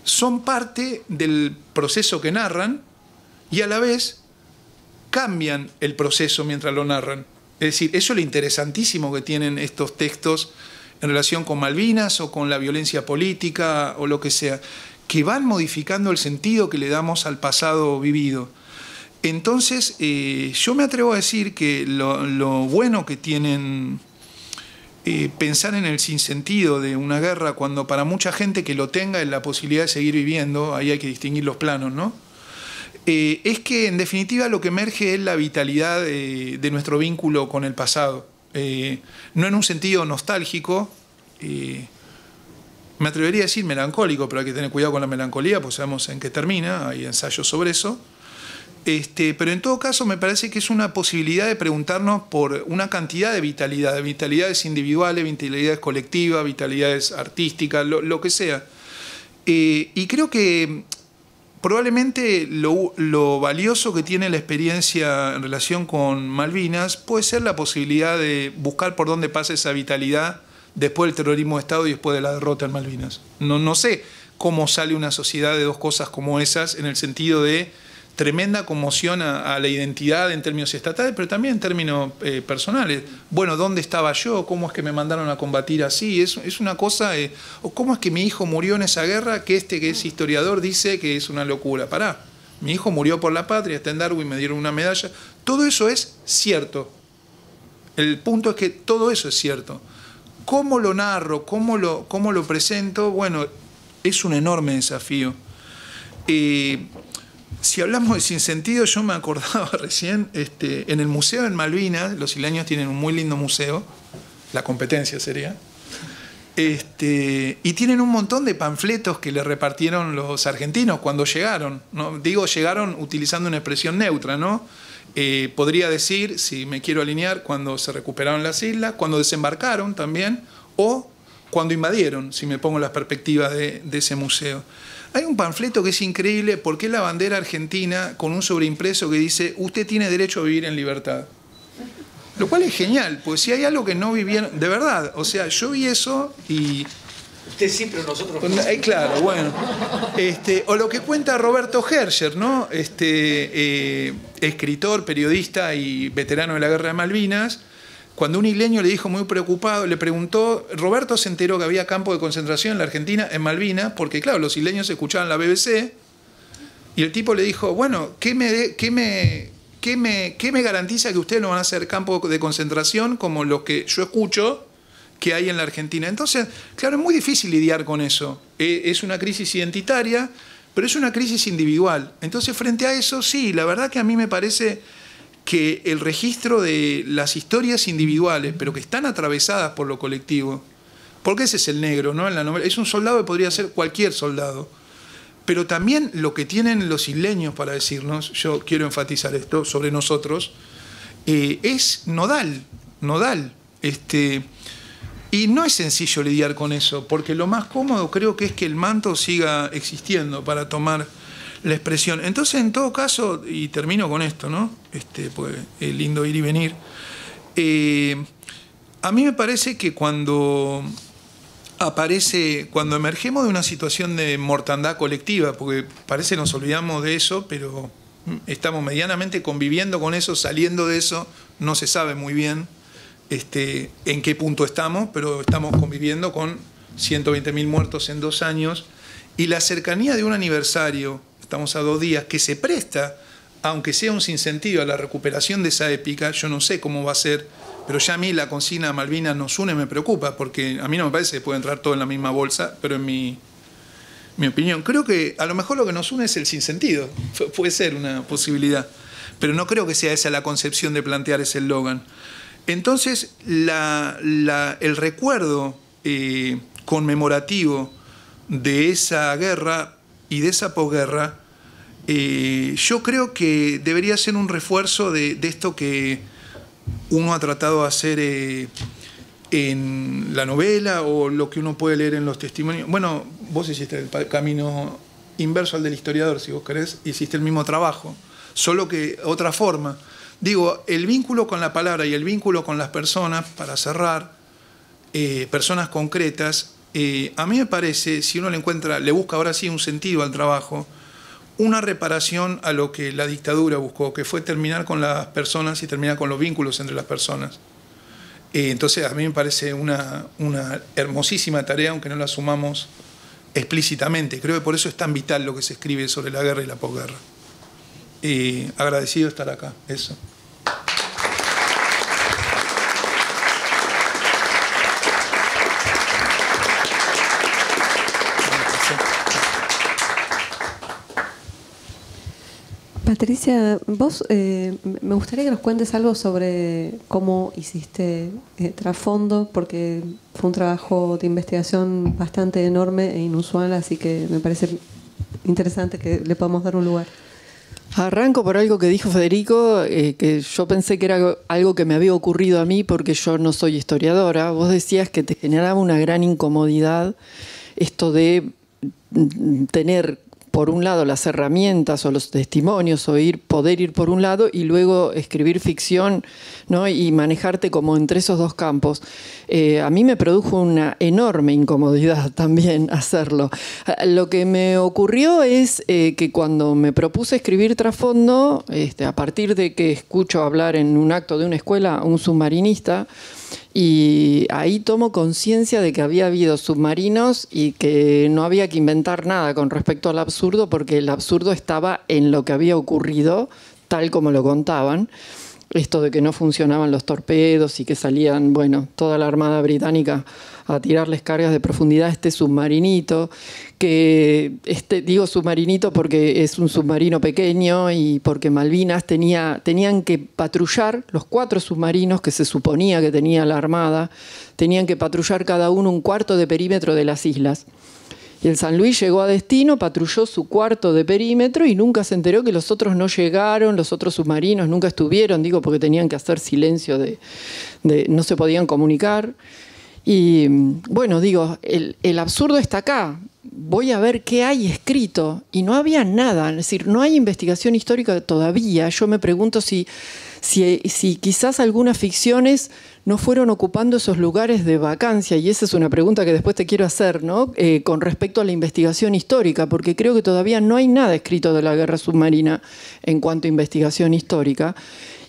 son parte del proceso que narran, y a la vez cambian el proceso mientras lo narran. Es decir, eso es lo interesantísimo que tienen estos textos en relación con Malvinas o con la violencia política o lo que sea, que van modificando el sentido que le damos al pasado vivido. Entonces, yo me atrevo a decir que lo bueno que tienen pensar en el sinsentido de una guerra, cuando para mucha gente que lo tenga es la posibilidad de seguir viviendo, ahí hay que distinguir los planos, ¿no? Es que en definitiva lo que emerge es la vitalidad de nuestro vínculo con el pasado. No en un sentido nostálgico, me atrevería a decir melancólico, pero hay que tener cuidado con la melancolía, pues sabemos en qué termina, hay ensayos sobre eso. Pero en todo caso me parece que es una posibilidad de preguntarnos por una cantidad de vitalidades individuales, vitalidades colectivas, vitalidades artísticas, lo que sea. Y creo que probablemente lo valioso que tiene la experiencia en relación con Malvinas puede ser la posibilidad de buscar por dónde pasa esa vitalidad después del terrorismo de Estado y después de la derrota en Malvinas. No sé cómo sale una sociedad de dos cosas como esas en el sentido de tremenda conmoción a la identidad en términos estatales, pero también en términos personales. Bueno, ¿dónde estaba yo? ¿Cómo es que me mandaron a combatir así? Es una cosa, o ¿cómo es que mi hijo murió en esa guerra que que es historiador dice que es una locura? Pará, mi hijo murió por la patria, está en Darwin, me dieron una medalla. Todo eso es cierto. El punto es que todo eso es cierto. ¿Cómo lo narro? ¿Cómo lo presento? Bueno, es un enorme desafío. Si hablamos de sinsentido, yo me acordaba recién, en el museo en Malvinas, los isleños tienen un muy lindo museo, la competencia sería, y tienen un montón de panfletos que le repartieron los argentinos cuando llegaron, ¿no? Digo, llegaron utilizando una expresión neutra, ¿no? Podría decir, si me quiero alinear, cuando se recuperaron las islas, cuando desembarcaron también, o cuando invadieron, si me pongo en las perspectivas de ese museo. Hay un panfleto que es increíble porque es la bandera argentina con un sobreimpreso que dice usted tiene derecho a vivir en libertad. Lo cual es genial, porque si hay algo que no vivieron, de verdad, o sea, yo vi eso y... Usted sí, pero nosotros no. Claro, bueno. O lo que cuenta Roberto Herscher, ¿no? Escritor, periodista y veterano de la Guerra de Malvinas. Cuando un isleño le dijo muy preocupado, le preguntó, Roberto se enteró que había campos de concentración en la Argentina, en Malvinas, porque claro, los isleños escuchaban la BBC, y el tipo le dijo, bueno, ¿qué me garantiza que ustedes no van a hacer campos de concentración como los que yo escucho que hay en la Argentina? Entonces, claro, es muy difícil lidiar con eso. Es una crisis identitaria, pero es una crisis individual. Entonces, frente a eso, sí, la verdad que a mí me parece que el registro de las historias individuales, pero que están atravesadas por lo colectivo, Porque ese es el negro, ¿no? En la novela. Es un soldado que podría ser cualquier soldado. Pero también lo que tienen los isleños para decirnos, yo quiero enfatizar esto sobre nosotros, es nodal. Y no es sencillo lidiar con eso, porque lo más cómodo creo que es que el manto siga existiendo, para tomar la expresión. Entonces, en todo caso, y termino con esto, ¿no? Pues es lindo ir y venir. A mí me parece que cuando emergemos de una situación de mortandad colectiva, porque parece que nos olvidamos de eso, pero estamos medianamente conviviendo con eso, saliendo de eso, no se sabe muy bien en qué punto estamos, pero estamos conviviendo con 120.000 muertos en 2 años, y la cercanía de un aniversario, estamos a 2 días, que se presta, aunque sea un sinsentido, a la recuperación de esa épica. Yo no sé cómo va a ser, pero ya a mí la consigna Malvinas nos une me preocupa, porque a mí no me parece que puede entrar todo en la misma bolsa, pero en mi opinión, creo que a lo mejor lo que nos une es el sinsentido, puede ser una posibilidad, pero no creo que sea esa la concepción de plantear ese eslogan. Entonces, el recuerdo conmemorativo de esa guerra y de esa posguerra, yo creo que debería ser un refuerzo de esto que uno ha tratado de hacer en la novela, o lo que uno puede leer en los testimonios. Bueno, vos hiciste el camino inverso al del historiador, si vos querés, hiciste el mismo trabajo, solo que otra forma. Digo, el vínculo con la palabra y el vínculo con las personas, para cerrar, personas concretas, a mí me parece, si uno le busca ahora sí un sentido al trabajo, una reparación a lo que la dictadura buscó, que fue terminar con las personas y terminar con los vínculos entre las personas. Entonces a mí me parece una hermosísima tarea, aunque no la asumamos explícitamente. Creo que por eso es tan vital lo que se escribe sobre la guerra y la posguerra. Agradecido de estar acá, eso. Patricia, vos me gustaría que nos cuentes algo sobre cómo hiciste trasfondo, porque fue un trabajo de investigación bastante enorme e inusual, así que me parece interesante que le podamos dar un lugar. Arranco por algo que dijo Federico, que yo pensé que era algo que me había ocurrido a mí porque yo no soy historiadora. Vos decías que te generaba una gran incomodidad esto de tener, por un lado, las herramientas o los testimonios, o poder ir por un lado y luego escribir ficción, ¿no? Y manejarte como entre esos dos campos. A mí me produjo una enorme incomodidad también hacerlo. Lo que me ocurrió es que cuando me propuse escribir trasfondo, a partir de que escucho hablar en un acto de una escuela a un submarinista, y ahí tomo conciencia de que había habido submarinos y que no había que inventar nada con respecto al absurdo, porque el absurdo estaba en lo que había ocurrido, tal como lo contaban. Esto de que no funcionaban los torpedos y que salían, bueno, toda la Armada Británica a tirarles cargas de profundidad a este submarinito, que digo submarinito porque es un submarino pequeño y porque Malvinas tenían que patrullar, los 4 submarinos que se suponía que tenía la Armada, tenían que patrullar cada uno un cuarto de perímetro de las islas. Y el San Luis llegó a destino, patrulló su cuarto de perímetro y nunca se enteró que los otros no llegaron, los otros submarinos nunca estuvieron, digo, porque tenían que hacer silencio, no se podían comunicar. Y bueno, digo, el absurdo está acá. Voy a ver qué hay escrito. Y no había nada, es decir, no hay investigación histórica todavía. Yo me pregunto si quizás algunas ficciones no fueron ocupando esos lugares de vacancia, y esa es una pregunta que después te quiero hacer, ¿no? Con respecto a la investigación histórica, porque creo que todavía no hay nada escrito de la guerra submarina en cuanto a investigación histórica.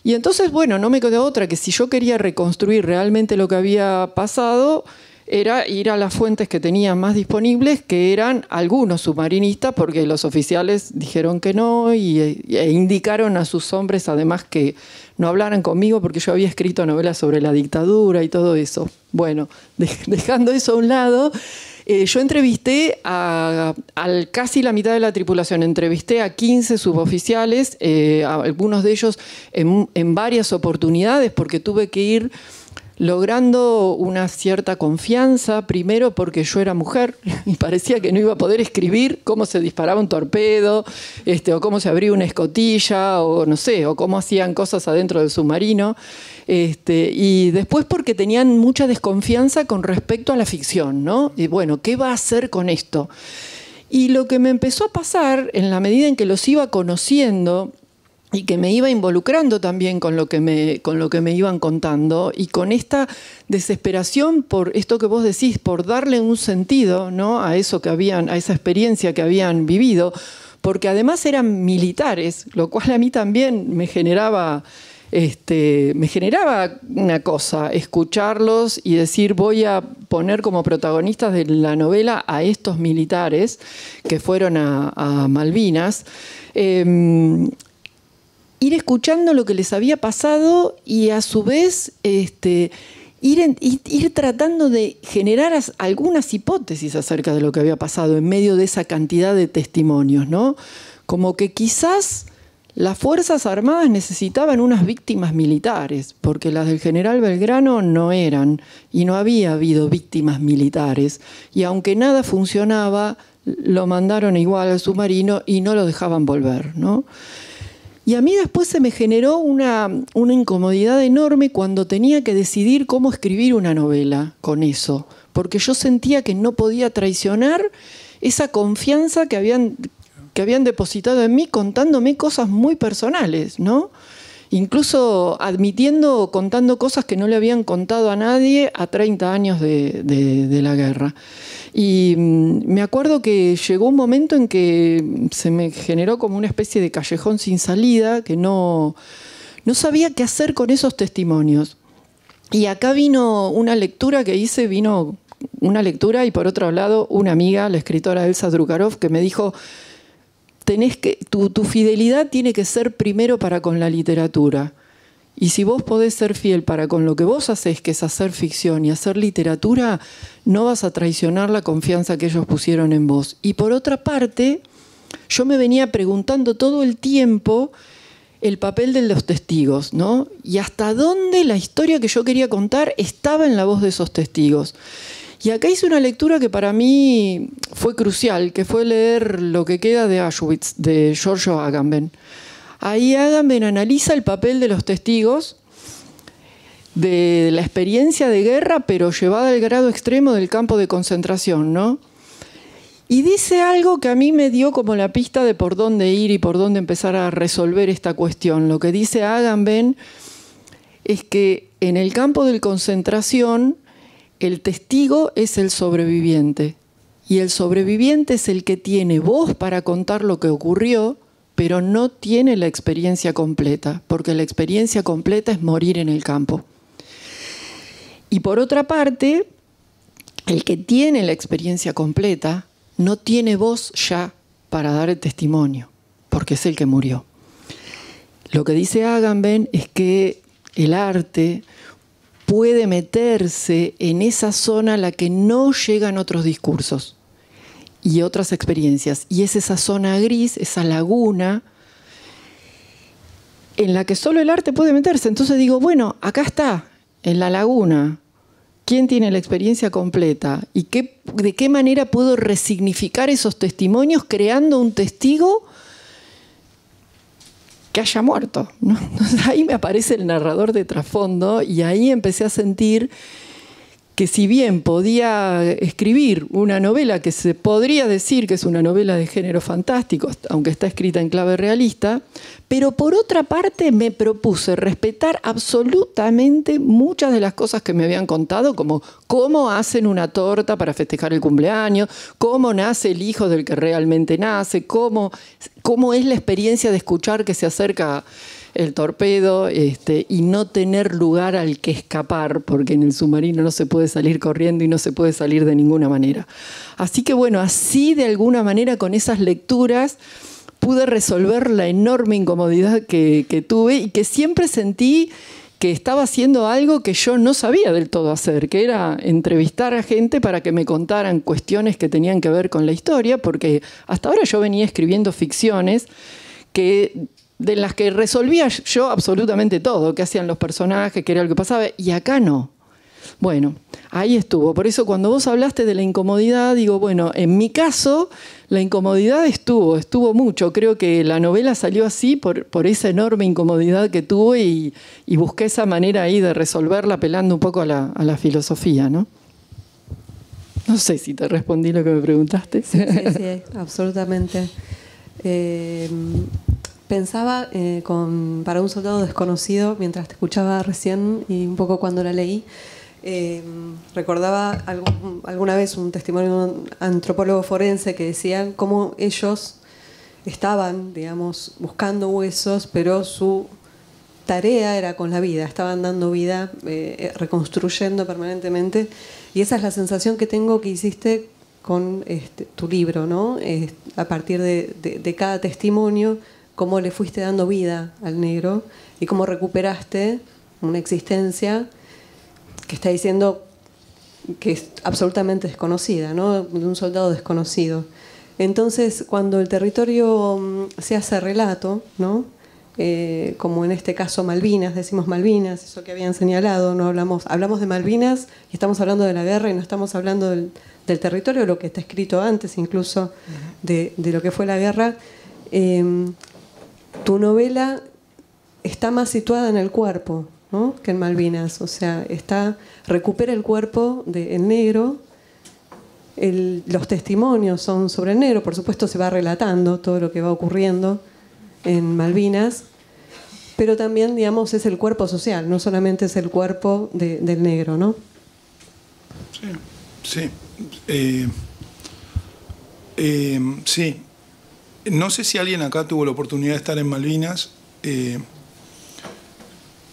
Y entonces, bueno, no me quedó otra que, si yo quería reconstruir realmente lo que había pasado, era ir a las fuentes que tenía más disponibles, que eran algunos submarinistas, porque los oficiales dijeron que no e indicaron a sus hombres además que no hablaran conmigo porque yo había escrito novelas sobre la dictadura y todo eso. Bueno, dejando eso a un lado, yo entrevisté a casi la mitad de la tripulación, entrevisté a 15 suboficiales, a algunos de ellos en varias oportunidades, porque tuve que ir. logrando una cierta confianza, primero porque yo era mujer y parecía que no iba a poder escribir cómo se disparaba un torpedo, o cómo se abría una escotilla, o no sé, o cómo hacían cosas adentro del submarino. Y después porque tenían mucha desconfianza con respecto a la ficción, ¿no? Y bueno, ¿qué va a hacer con esto? Y lo que me empezó a pasar, en la medida en que los iba conociendo y que me iba involucrando también con lo que me iban contando, y con esta desesperación por esto que vos decís, por darle un sentido, ¿no?, a eso que a esa experiencia que habían vivido, porque además eran militares, lo cual a mí también me generaba una cosa, escucharlos y decir, voy a poner como protagonistas de la novela a estos militares que fueron a Malvinas. Ir escuchando lo que les había pasado y a su vez ir tratando de generar algunas hipótesis acerca de lo que había pasado en medio de esa cantidad de testimonios, ¿no? Como que quizás las Fuerzas Armadas necesitaban unas víctimas militares, porque las del general Belgrano no eran, y no había habido víctimas militares. Y aunque nada funcionaba, lo mandaron igual al submarino y no lo dejaban volver, ¿no? Y a mí después se me generó una incomodidad enorme cuando tenía que decidir cómo escribir una novela con eso, porque yo sentía que no podía traicionar esa confianza que habían depositado en mí contándome cosas muy personales, ¿no? Incluso contando cosas que no le habían contado a nadie a 30 años de la guerra. Y me acuerdo que llegó un momento en que se me generó como una especie de callejón sin salida, que no sabía qué hacer con esos testimonios. Y acá vino una lectura que hice, y por otro lado una amiga, la escritora Elsa Drukarov, que me dijo, tu fidelidad tiene que ser primero para con la literatura. Y si vos podés ser fiel para con lo que vos hacés, que es hacer ficción y hacer literatura, no vas a traicionar la confianza que ellos pusieron en vos. Y por otra parte, yo me venía preguntando todo el tiempo el papel de los testigos, ¿no? Y hasta dónde la historia que yo quería contar estaba en la voz de esos testigos. Y acá hice una lectura que para mí fue crucial, que fue leer Lo que queda de Auschwitz, de Giorgio Agamben. Ahí Agamben analiza el papel de los testigos de la experiencia de guerra, pero llevada al grado extremo del campo de concentración, ¿no? Y dice algo que a mí me dio como la pista de por dónde ir y por dónde empezar a resolver esta cuestión. Lo que dice Agamben es que en el campo de concentración el testigo es el sobreviviente, y el sobreviviente es el que tiene voz para contar lo que ocurrió, pero no tiene la experiencia completa, porque la experiencia completa es morir en el campo. Y por otra parte, el que tiene la experiencia completa no tiene voz ya para dar el testimonio, porque es el que murió. Lo que dice Agamben es que el arte puede meterse en esa zona a la que no llegan otros discursos y otras experiencias. Y es esa zona gris, esa laguna, en la que solo el arte puede meterse. Entonces digo, bueno, acá está, en la laguna. ¿Quién tiene la experiencia completa? ¿Y de qué manera puedo resignificar esos testimonios creando un testigo que haya muerto, ¿no? Entonces ahí me aparece el narrador de trasfondo y ahí empecé a sentir que si bien podía escribir una novela que se podría decir que es una novela de género fantástico, aunque está escrita en clave realista, pero por otra parte me propuse respetar absolutamente muchas de las cosas que me habían contado, como cómo hacen una torta para festejar el cumpleaños, cómo nace el hijo del que realmente nace, cómo es la experiencia de escuchar que se acerca el torpedo y no tener lugar al que escapar, porque en el submarino no se puede salir corriendo y no se puede salir de ninguna manera. Así que bueno, así de alguna manera con esas lecturas pude resolver la enorme incomodidad que tuve y que siempre sentí que estaba haciendo algo que yo no sabía del todo hacer, que era entrevistar a gente para que me contaran cuestiones que tenían que ver con la historia, porque hasta ahora yo venía escribiendo ficciones de las que resolvía yo absolutamente todo, qué hacían los personajes, qué era lo que pasaba, y acá no. Bueno, ahí estuvo. Por eso cuando vos hablaste de la incomodidad, digo, bueno, en mi caso la incomodidad estuvo mucho. Creo que la novela salió así por esa enorme incomodidad que tuve y busqué esa manera ahí de resolverla apelando un poco a la filosofía, ¿no? No sé si te respondí lo que me preguntaste. Sí, absolutamente. Pensaba para un soldado desconocido, mientras te escuchaba recién y un poco cuando la leí, recordaba alguna vez un testimonio de un antropólogo forense que decía cómo ellos estaban, digamos, buscando huesos, pero su tarea era con la vida, estaban dando vida, reconstruyendo permanentemente, y esa es la sensación que tengo que hiciste con tu libro, ¿no? A partir de cada testimonio, cómo le fuiste dando vida al negro y cómo recuperaste una existencia que está diciendo que es absolutamente desconocida, ¿no? De un soldado desconocido. Entonces, cuando el territorio se hace relato, ¿no? Como en este caso Malvinas, decimos Malvinas, eso que habían señalado, no hablamos de Malvinas y estamos hablando de la guerra y no estamos hablando del territorio, lo que está escrito antes incluso de lo que fue la guerra. Tu novela está más situada en el cuerpo, ¿no? Que en Malvinas, o sea, recupera el cuerpo del negro, los testimonios son sobre el negro, por supuesto se va relatando todo lo que va ocurriendo en Malvinas, pero también, digamos, es el cuerpo social, no solamente es el cuerpo del negro, ¿no? Sí. Sí. No sé si alguien acá tuvo la oportunidad de estar en Malvinas.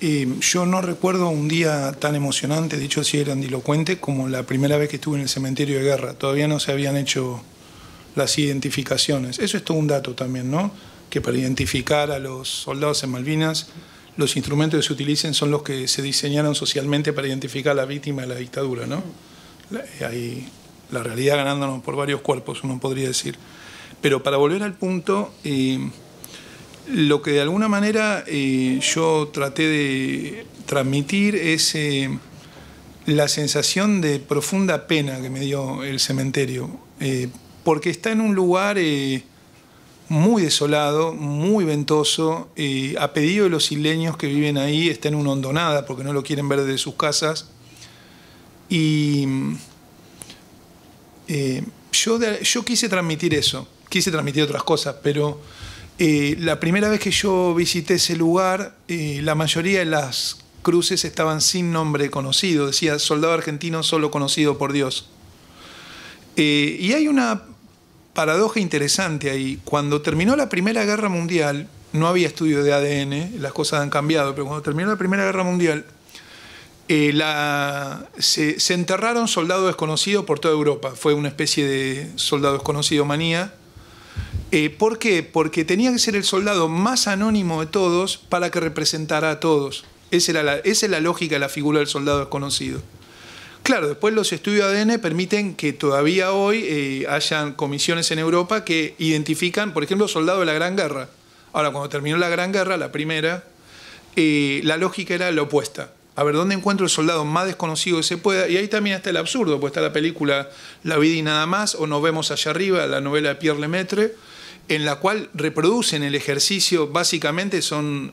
Yo no recuerdo un día tan emocionante, dicho así grandilocuente, como la primera vez que estuve en el cementerio de guerra. Todavía no se habían hecho las identificaciones. Eso es todo un dato también, ¿no? Que para identificar a los soldados en Malvinas, los instrumentos que se utilicen son los que se diseñaron socialmente para identificar a la víctima de la dictadura, ¿no? Ahí, la realidad ganándonos por varios cuerpos, uno podría decir. Pero para volver al punto, lo que de alguna manera yo traté de transmitir es la sensación de profunda pena que me dio el cementerio, porque está en un lugar muy desolado, muy ventoso, a pedido de los isleños que viven ahí, está en una hondonada porque no lo quieren ver desde sus casas. Y yo quise transmitir eso, quise transmitir otras cosas, pero la primera vez que yo visité ese lugar, la mayoría de las cruces estaban sin nombre conocido, decía soldado argentino solo conocido por Dios. Y hay una paradoja interesante ahí. Cuando terminó la Primera Guerra Mundial, no había estudio de ADN, las cosas han cambiado, pero cuando terminó la Primera Guerra Mundial, se enterraron soldados desconocidos por toda Europa. Fue una especie de soldado desconocido manía. ¿Por qué? Porque tenía que ser el soldado más anónimo de todos para que representara a todos. Esa es la lógica de la figura del soldado desconocido. Claro, después los estudios de ADN permiten que todavía hoy hayan comisiones en Europa que identifican, por ejemplo, soldados de la Gran Guerra. Ahora, cuando terminó la Gran Guerra, la primera, la lógica era la opuesta. A ver, ¿dónde encuentro el soldado más desconocido que se pueda? Y ahí también está el absurdo, pues está la película La vida y nada más, o Nos vemos allá arriba, la novela de Pierre Lemaitre, en la cual reproducen el ejercicio, básicamente son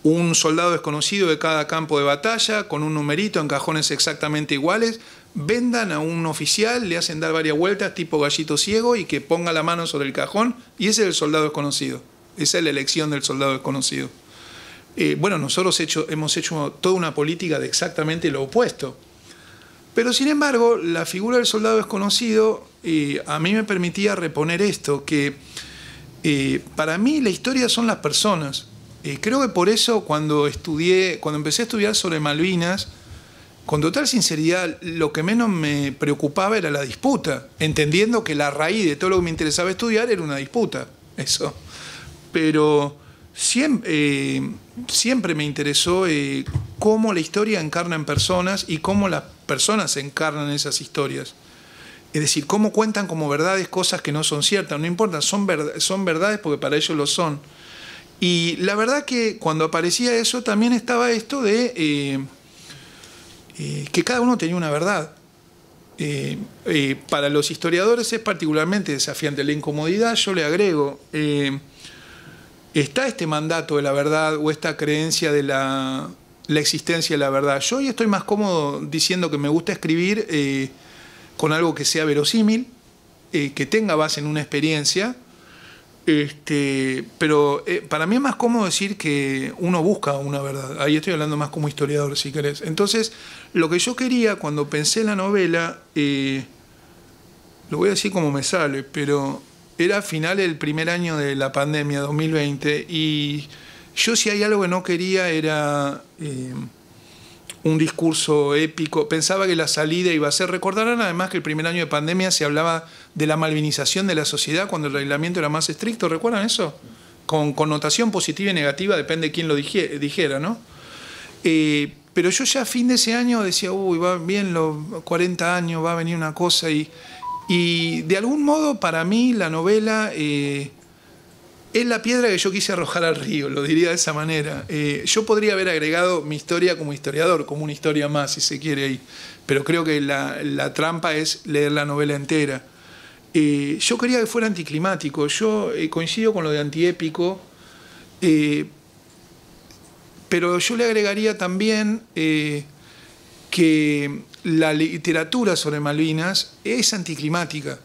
un soldado desconocido de cada campo de batalla, con un numerito en cajones exactamente iguales, vendan a un oficial, le hacen dar varias vueltas tipo gallito ciego y que ponga la mano sobre el cajón, y ese es el soldado desconocido. Esa es la elección del soldado desconocido. Bueno, nosotros hemos hecho toda una política de exactamente lo opuesto. Pero sin embargo, la figura del soldado desconocido a mí me permitía reponer esto, que para mí la historia son las personas. Creo que por eso cuando empecé a estudiar sobre Malvinas, con total sinceridad, lo que menos me preocupaba era la disputa, entendiendo que la raíz de todo lo que me interesaba estudiar era una disputa, eso. Pero siempre me interesó cómo la historia encarna en personas y cómo las personas encarnan esas historias. Es decir, cómo cuentan como verdades cosas que no son ciertas, no importa, son verdades porque para ellos lo son. Y la verdad que cuando aparecía eso también estaba esto de que cada uno tenía una verdad. Para los historiadores es particularmente desafiante la incomodidad. Yo le agrego, está este mandato de la verdad o esta creencia de la existencia de la verdad. Yo hoy estoy más cómodo diciendo que me gusta escribir con algo que sea verosímil, que tenga base en una experiencia, pero para mí es más cómodo decir que uno busca una verdad. Ahí estoy hablando más como historiador, si querés. Entonces, lo que yo quería cuando pensé en la novela, lo voy a decir como me sale, pero era a final del primer año de la pandemia, 2020, y yo si hay algo que no quería era un discurso épico. Pensaba que la salida iba a ser... Recordarán además que el primer año de pandemia se hablaba de la malvinización de la sociedad cuando el aislamiento era más estricto. ¿Recuerdan eso? Con connotación positiva y negativa, depende de quién lo dijera, ¿no? Pero yo ya a fin de ese año decía, uy, va bien los 40 años, va a venir una cosa. Y de algún modo para mí la novela... es la piedra que yo quise arrojar al río, lo diría de esa manera. Yo podría haber agregado mi historia como historiador, como una historia más, si se quiere ahí. Pero creo que la trampa es leer la novela entera. Yo quería que fuera anticlimático. Yo coincido con lo de antiépico, pero yo le agregaría también que la literatura sobre Malvinas es anticlimática.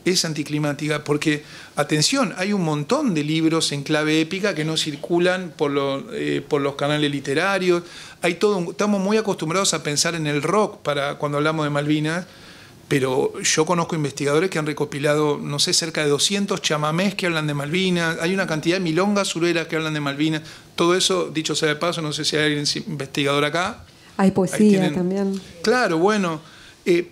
Es anticlimática porque, atención, hay un montón de libros en clave épica que no circulan por los canales literarios. Hay estamos muy acostumbrados a pensar en el rock para cuando hablamos de Malvinas, pero yo conozco investigadores que han recopilado, no sé, cerca de 200 chamamés que hablan de Malvinas. Hay una cantidad de milongas sureras que hablan de Malvinas. Todo eso, dicho sea de paso, no sé si hay alguien investigador acá. Hay poesía también. Claro, bueno...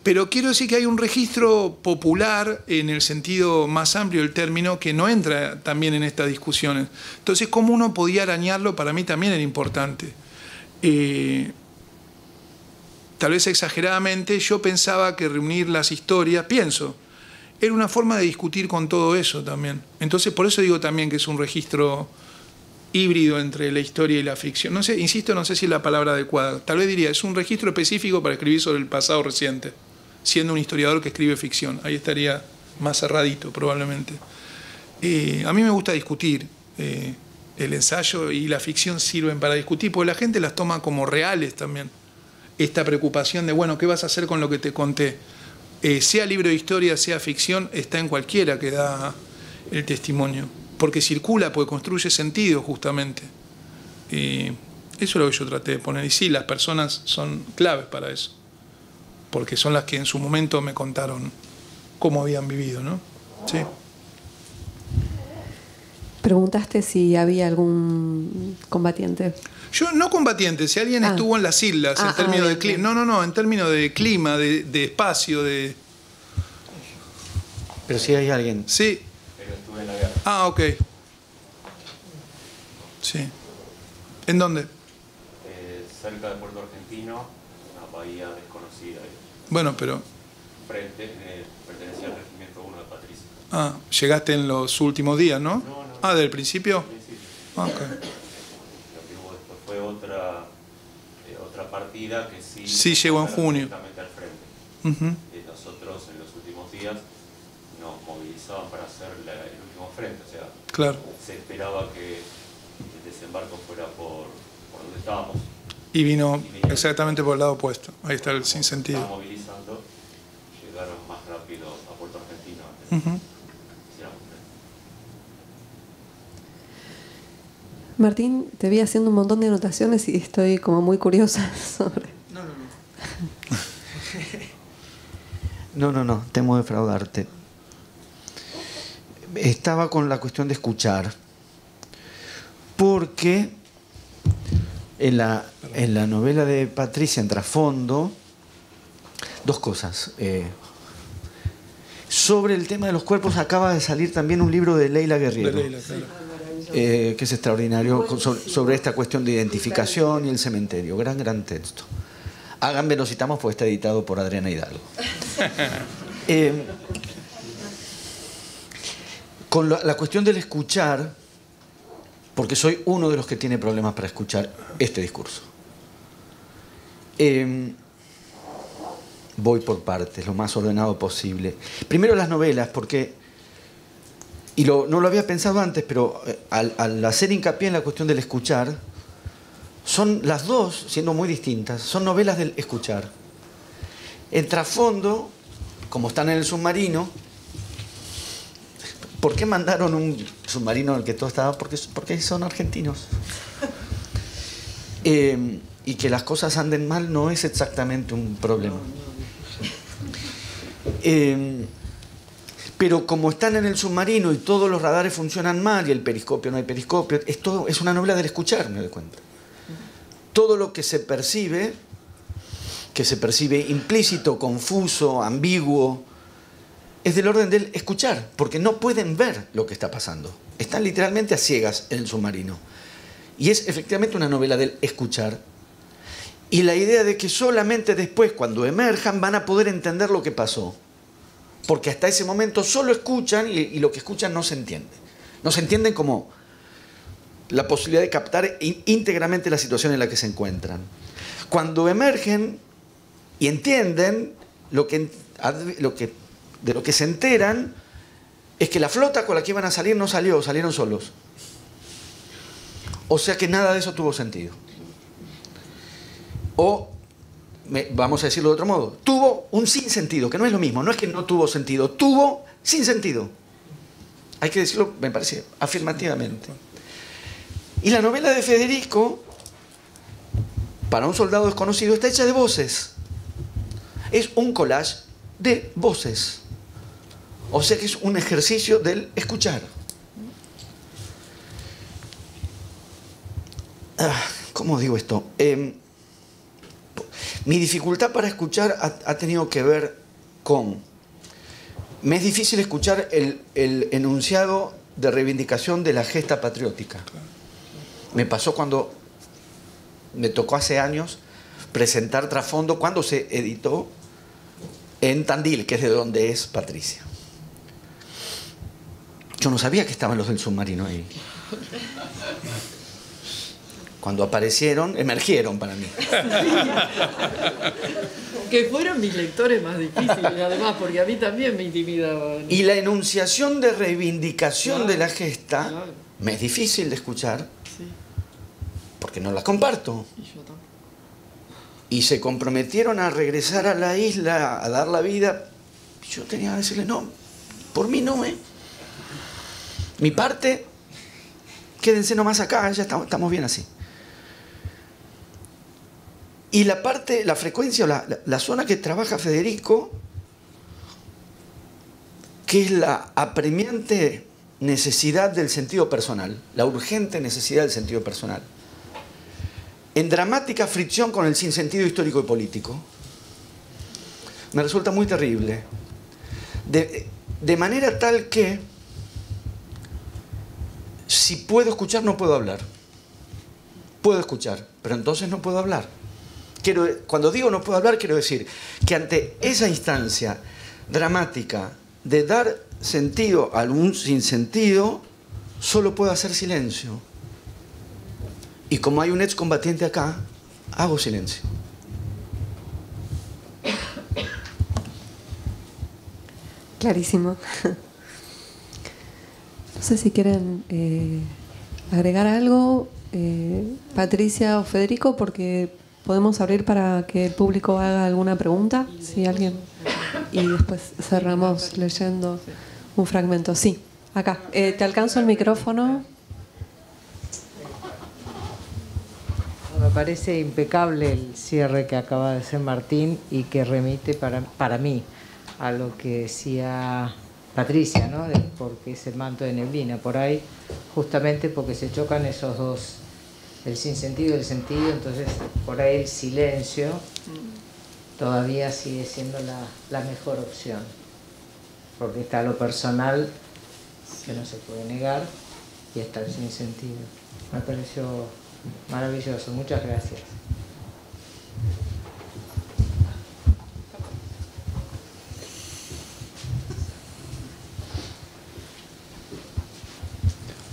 pero quiero decir que hay un registro popular en el sentido más amplio del término que no entra también en estas discusiones. Entonces, cómo uno podía arañarlo para mí también era importante. Tal vez exageradamente, yo pensaba que reunir las historias, era una forma de discutir con todo eso también. Entonces, por eso digo también que es un registro híbrido entre la historia y la ficción. No sé, insisto, no sé si es la palabra adecuada. Tal vez diría, es un registro específico para escribir sobre el pasado reciente, siendo un historiador que escribe ficción. Ahí estaría más cerradito, probablemente. A mí me gusta discutir. El ensayo y la ficción sirven para discutir, porque la gente las toma como reales también. Esta preocupación de, bueno, ¿qué vas a hacer con lo que te conté? Sea libro de historia, sea ficción, está en cualquiera que da el testimonio. Porque circula, porque construye sentido, justamente. Eso es lo que yo traté de poner. Y sí, las personas son claves para eso. Porque son las que en su momento me contaron cómo habían vivido, ¿no? Sí. Preguntaste si había algún combatiente. Yo, no combatiente, si alguien estuvo en las islas, en términos de clima. No, en términos de clima, de espacio, de... Pero si hay alguien... Sí. En la guerra. Ah, ok. Sí. ¿En dónde? Cerca de Puerto Argentino, una bahía desconocida. Bueno, pero... Pertenecía al Regimiento 1 de Patricia. Ah, llegaste en los últimos días, ¿no? No. Ah, ¿del principio? Ah, ok. Lo que hubo después fue otra partida que sí... Sí, llegó en junio. Directamente al frente. Nosotros en los últimos días nos movilizaban para hacer el último frente, o sea, Claro. se esperaba que el desembarco fuera por donde estábamos. Y vino exactamente por el lado opuesto. Ahí está el sinsentido. Estaban movilizando, llegaron más rápido a Puerto Argentino antes. Martín, te vi haciendo un montón de anotaciones y estoy como muy curiosa sobre... No, temo defraudarte. Estaba con la cuestión de escuchar, porque en la novela de Patricia, en trasfondo, dos cosas. Sobre el tema de los cuerpos acaba de salir también un libro de Leila Guerriero, que es extraordinario, sobre esta cuestión de identificación y el cementerio. Gran texto. Háganme, lo citamos porque está editado por Adriana Hidalgo. Con la cuestión del escuchar, porque soy uno de los que tiene problemas para escuchar este discurso. voy por partes, lo más ordenado posible. Primero las novelas, porque, y no lo había pensado antes, pero al hacer hincapié en la cuestión del escuchar, son las dos, siendo muy distintas, son novelas del escuchar. En trasfondo, como están en el submarino, ¿por qué mandaron un submarino en el que todo estaba? Porque son argentinos. Y que las cosas anden mal no es exactamente un problema. Pero como están en el submarino y todos los radares funcionan mal y el periscopio no hay periscopio, es una novela del escuchar, me doy cuenta. Todo lo que se percibe implícito, confuso, ambiguo, es del orden del escuchar, porque no pueden ver lo que está pasando. Están literalmente a ciegas en el submarino. Y es efectivamente una novela del escuchar. Y la idea de que solamente después, cuando emerjan, van a poder entender lo que pasó. Porque hasta ese momento solo escuchan y lo que escuchan no se entiende. No se entienden como la posibilidad de captar íntegramente la situación en la que se encuentran. Cuando emergen y entienden de lo que se enteran, es que la flota con la que iban a salir no salió, salieron solos. O sea que nada de eso tuvo sentido. O, vamos a decirlo de otro modo, tuvo un sinsentido, que no es lo mismo, no es que no tuvo sentido, tuvo sin sentido. Hay que decirlo, me parece, afirmativamente. Y la novela de Federico, para un soldado desconocido, está hecha de voces. Es un collage de voces. O sea que es un ejercicio del escuchar. ¿Cómo digo esto? Mi dificultad para escuchar ha tenido que ver con... Me es difícil escuchar el enunciado de reivindicación de la gesta patriótica. Me pasó cuando me tocó hace años presentar Trasfondo cuando se editó en Tandil, que es de donde es Patricia. Yo no sabía que estaban los del submarino ahí. Cuando aparecieron, emergieron para mí. Que fueron mis lectores más difíciles, además, porque a mí también me intimidaban. Y la enunciación de reivindicación de la gesta me es difícil de escuchar, porque no la comparto. Y yo tampoco. Y se comprometieron a regresar a la isla, a dar la vida. Yo tenía que decirle, no, por mí no, Mi parte, quédense nomás acá, ya estamos bien así. Y la parte, la frecuencia, la zona que trabaja Federico, que es la apremiante necesidad del sentido personal, la urgente necesidad del sentido personal, en dramática fricción con el sinsentido histórico y político, me resulta muy terrible. De manera tal que, si puedo escuchar, no puedo hablar. Puedo escuchar, pero entonces no puedo hablar. Cuando digo no puedo hablar, quiero decir que ante esa instancia dramática de dar sentido a un sinsentido, solo puedo hacer silencio. Y como hay un excombatiente acá, hago silencio. Clarísimo. No sé si quieren agregar algo, Patricia o Federico, porque podemos abrir para que el público haga alguna pregunta, si alguien, y después cerramos leyendo un fragmento. Sí, acá. ¿Te alcanzo el micrófono? Me parece impecable el cierre que acaba de hacer Martín y que remite para mí a lo que decía Patricia, ¿no? De por qué es el manto de neblina. Por ahí, justamente porque se chocan esos dos, el sinsentido y el sentido, entonces por ahí el silencio todavía sigue siendo la mejor opción. Porque está lo personal, que no se puede negar, y está el sinsentido. Me pareció maravilloso, muchas gracias.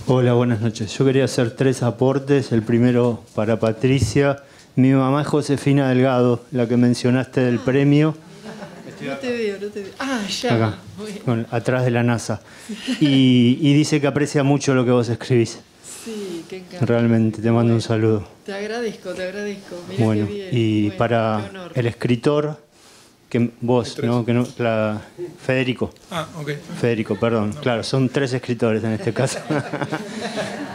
Hola, buenas noches. Yo quería hacer 3 aportes. El primero para Patricia. Mi mamá es Josefina Delgado, la que mencionaste del premio. No te veo. Ah, ya. Acá, atrás de la NASA. Y dice que aprecia mucho lo que vos escribís. Sí, qué encanto. Realmente, te mando un saludo. Te agradezco. Mirá Bueno, qué bien. y Bueno, para qué honor. el escritor, que vos, ¿no? Federico. Ok. Federico, perdón. Claro, son 3 escritores en este caso.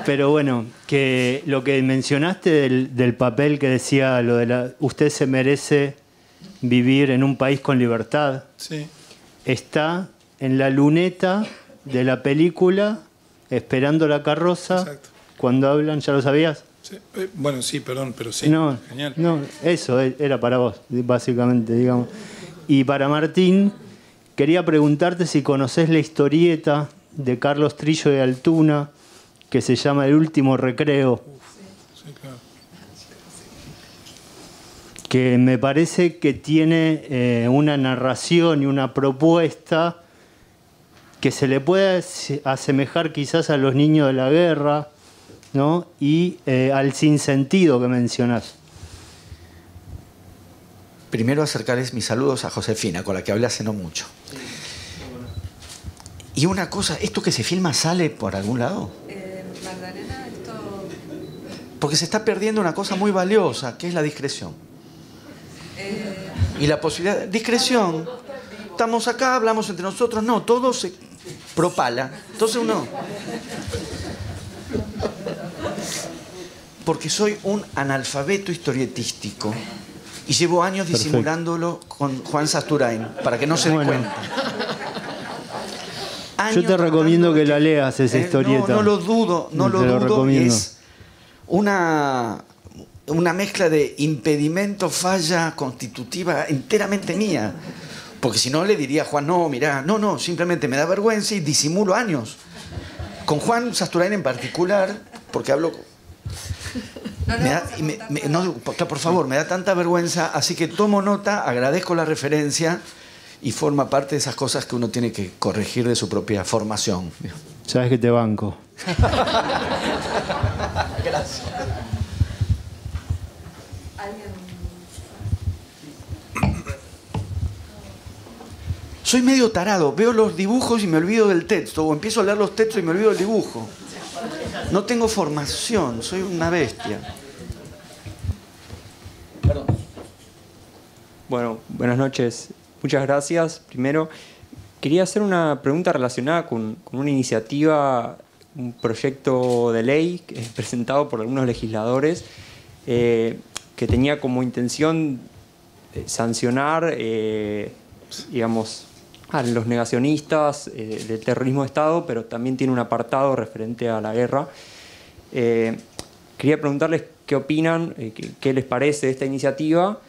Pero bueno, que lo que mencionaste del papel que decía lo de usted se merece vivir en un país con libertad. Sí. Está en la luneta de la película Esperando la carroza. Exacto. Cuando hablan, ¿ya lo sabías? Sí. Bueno, sí, perdón, pero sí. No, Genial. no, eso era para vos, básicamente, digamos. Y para Martín, quería preguntarte si conocés la historieta de Carlos Trillo de Altuna, que se llama El último recreo. Sí, claro. Que me parece que tiene una narración y una propuesta que se le puede asemejar quizás a los niños de la guerra, ¿no? Y al sinsentido que mencionás. Primero acercarles mis saludos a Josefina, con la que hablé hace no mucho. Y una cosa, ¿esto que se filma sale por algún lado? Magdalena, esto... Porque se está perdiendo una cosa muy valiosa, que es la discreción. Y la posibilidad... Discreción. Estamos acá, hablamos entre nosotros. No, todo se propala. Entonces uno... Porque soy un analfabeto historietístico y llevo años disimulándolo con Juan Sasturain para que no se dé cuenta. Yo te recomiendo que la leas esa historieta. No lo dudo, no lo dudo. Recomiendo. Es una mezcla de impedimento, falla constitutiva enteramente mía. Porque si no le diría a Juan, no, mirá, no, simplemente me da vergüenza y disimulo años. Con Juan Sasturain en particular, porque hablo... por favor, me da tanta vergüenza, así que tomo nota, agradezco la referencia y forma parte de esas cosas que uno tiene que corregir de su propia formación. Sabes que te banco. Gracias. Soy medio tarado, veo los dibujos y me olvido del texto, o empiezo a leer los textos y me olvido del dibujo. No tengo formación, soy una bestia. Perdón. Bueno, buenas noches. Muchas gracias. Primero, quería hacer una pregunta relacionada con una iniciativa, un proyecto de ley presentado por algunos legisladores que tenía como intención sancionar, digamos, a los negacionistas del terrorismo de Estado, pero también tiene un apartado referente a la guerra. Quería preguntarles qué opinan, qué les parece esta iniciativa.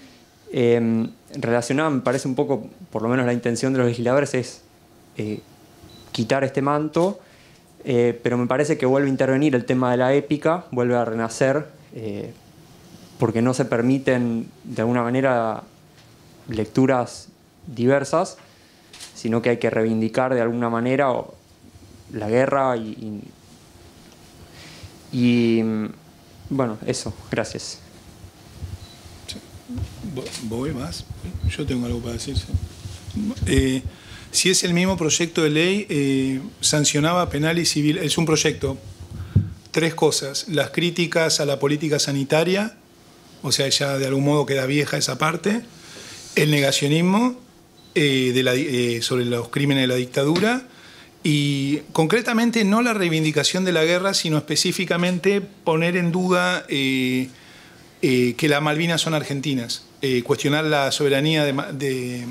Relacionada, me parece un poco, por lo menos la intención de los legisladores es quitar este manto, pero me parece que vuelve a intervenir el tema de la épica, vuelve a renacer, porque no se permiten de alguna manera lecturas diversas, sino que hay que reivindicar de alguna manera la guerra y bueno, eso, gracias. ¿Voy más? Yo tengo algo para decir. Si es el mismo proyecto de ley, sancionaba penal y civil. Es un proyecto. 3 cosas. Las críticas a la política sanitaria, o sea, ya de algún modo queda vieja esa parte. El negacionismo sobre los crímenes de la dictadura. Y concretamente no la reivindicación de la guerra, sino específicamente poner en duda que las Malvinas son argentinas, cuestionar la soberanía de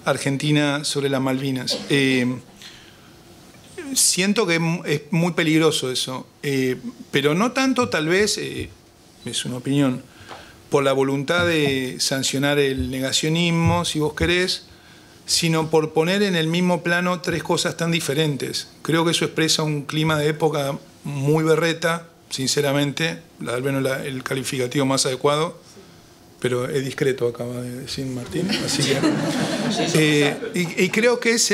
Argentina sobre las Malvinas. Siento que es muy peligroso eso, pero no tanto tal vez, es una opinión, por la voluntad de sancionar el negacionismo, si vos querés, sino por poner en el mismo plano 3 cosas tan diferentes. Creo que eso expresa un clima de época muy berreta, sinceramente, al menos el calificativo más adecuado, pero es discreto, acaba de decir Martín, así que... y creo que es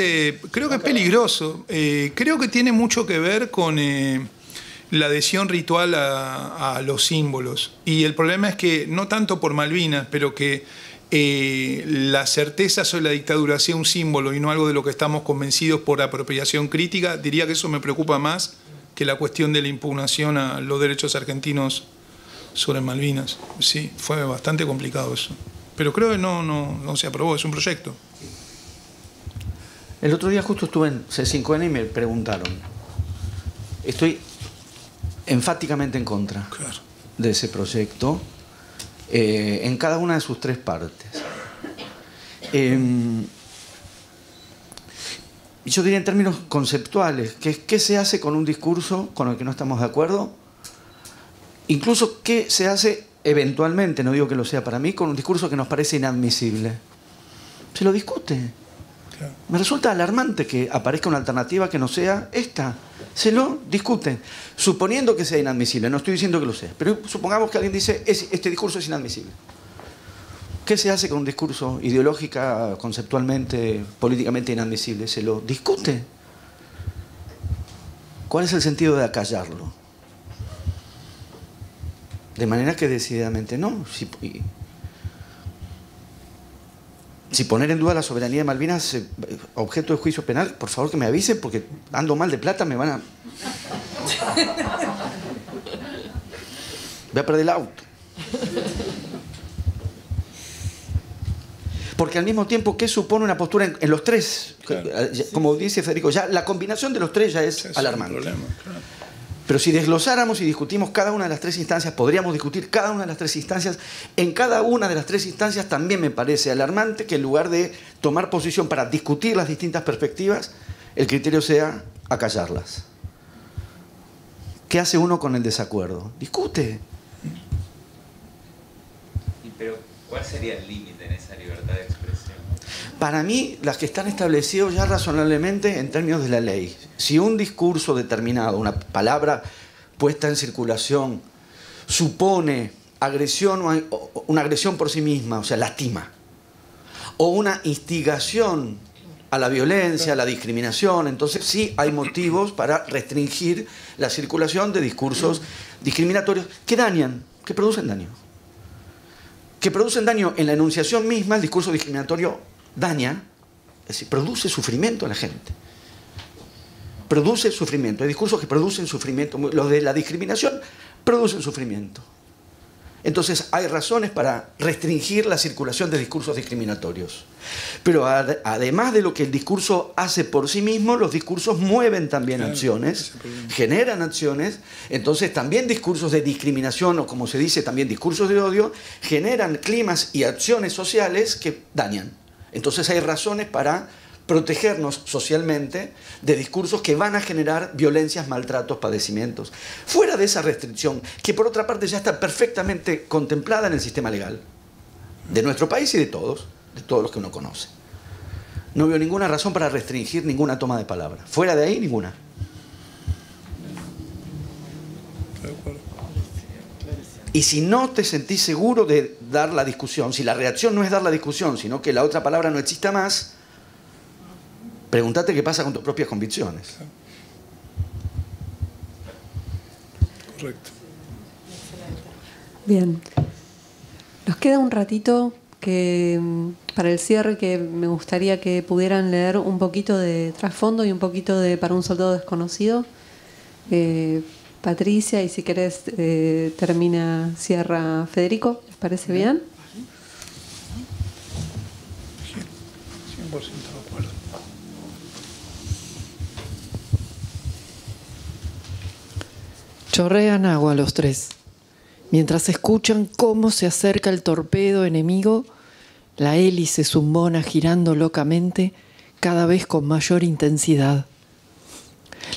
peligroso. Creo que tiene mucho que ver con la adhesión ritual a los símbolos. Y el problema es que, no tanto por Malvinas, pero que la certeza sobre la dictadura sea un símbolo y no algo de lo que estamos convencidos por apropiación crítica, diría que eso me preocupa más que la cuestión de la impugnación a los derechos argentinos sobre Malvinas. Sí, fue bastante complicado eso. Pero creo que no se aprobó, es un proyecto. El otro día justo estuve en C5N y me preguntaron. Estoy enfáticamente en contra de ese proyecto en cada una de sus 3 partes. Yo diría en términos conceptuales, ¿qué se hace con un discurso con el que no estamos de acuerdo? Incluso qué se hace eventualmente, no digo que lo sea para mí, con un discurso que nos parece inadmisible. Se lo discute. Claro. Me resulta alarmante que aparezca una alternativa que no sea esta. Se lo discute, suponiendo que sea inadmisible. No estoy diciendo que lo sea, pero supongamos que alguien dice este discurso es inadmisible. ¿Qué se hace con un discurso ideológica, conceptualmente, políticamente inadmisible? Se lo discute. ¿Cuál es el sentido de acallarlo? De manera que decididamente no. Si poner en duda la soberanía de Malvinas es objeto de juicio penal, por favor que me avisen, porque ando mal de plata, me van a... Voy a perder el auto. Porque al mismo tiempo, ¿qué supone una postura en los 3? Claro. Como dice Federico, ya la combinación de los 3 ya es alarmante. Un problema, claro. Pero si desglosáramos y discutimos cada una de las 3 instancias, podríamos discutir cada una de las 3 instancias. En cada una de las 3 instancias también me parece alarmante que en lugar de tomar posición para discutir las distintas perspectivas, el criterio sea acallarlas. ¿Qué hace uno con el desacuerdo? Discute. Pero, ¿cuál sería el límite en esa libertad de expresión? Para mí, las que están establecidas ya razonablemente en términos de la ley. Si un discurso determinado, una palabra puesta en circulación, supone agresión, una agresión por sí misma, o sea, lastima, o una instigación a la violencia, a la discriminación, entonces sí hay motivos para restringir la circulación de discursos discriminatorios que dañan, que producen daño. Que producen daño en la enunciación misma, el discurso discriminatorio daña, es decir, produce sufrimiento a la gente. Produce sufrimiento. Hay discursos que producen sufrimiento. Los de la discriminación producen sufrimiento. Entonces hay razones para restringir la circulación de discursos discriminatorios. Pero además de lo que el discurso hace por sí mismo, los discursos mueven también acciones, generan acciones. Entonces también discursos de discriminación, o como se dice también discursos de odio, generan climas y acciones sociales que dañan. Entonces hay razones para protegernos socialmente de discursos que van a generar violencias, maltratos, padecimientos. Fuera de esa restricción, que por otra parte ya está perfectamente contemplada en el sistema legal de nuestro país y de todos los que uno conoce. No veo ninguna razón para restringir ninguna toma de palabra. Fuera de ahí, ninguna. Y si no te sentís seguro de dar la discusión, si la reacción no es dar la discusión, sino que la otra palabra no exista más, pregúntate qué pasa con tus propias convicciones. Correcto. Bien. Nos queda un ratito para el cierre que me gustaría que pudieran leer un poquito de trasfondo y un poquito de Para un soldado desconocido. Patricia, y si querés cierra Federico, ¿les parece bien? 100% de acuerdo. Chorrean agua los 3. Mientras escuchan cómo se acerca el torpedo enemigo, la hélice zumbona girando locamente, cada vez con mayor intensidad.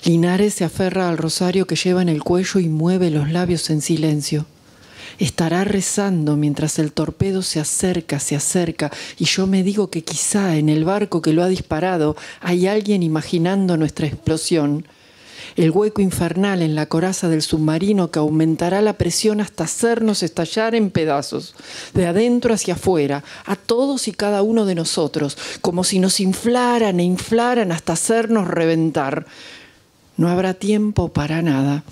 Linares se aferra al rosario que lleva en el cuello y mueve los labios en silencio. Estará rezando mientras el torpedo se acerca, y yo me digo que quizá en el barco que lo ha disparado hay alguien imaginando nuestra explosión. El hueco infernal en la coraza del submarino que aumentará la presión hasta hacernos estallar en pedazos, de adentro hacia afuera, a todos y cada uno de nosotros, como si nos inflaran e inflaran hasta hacernos reventar. No habrá tiempo para nada,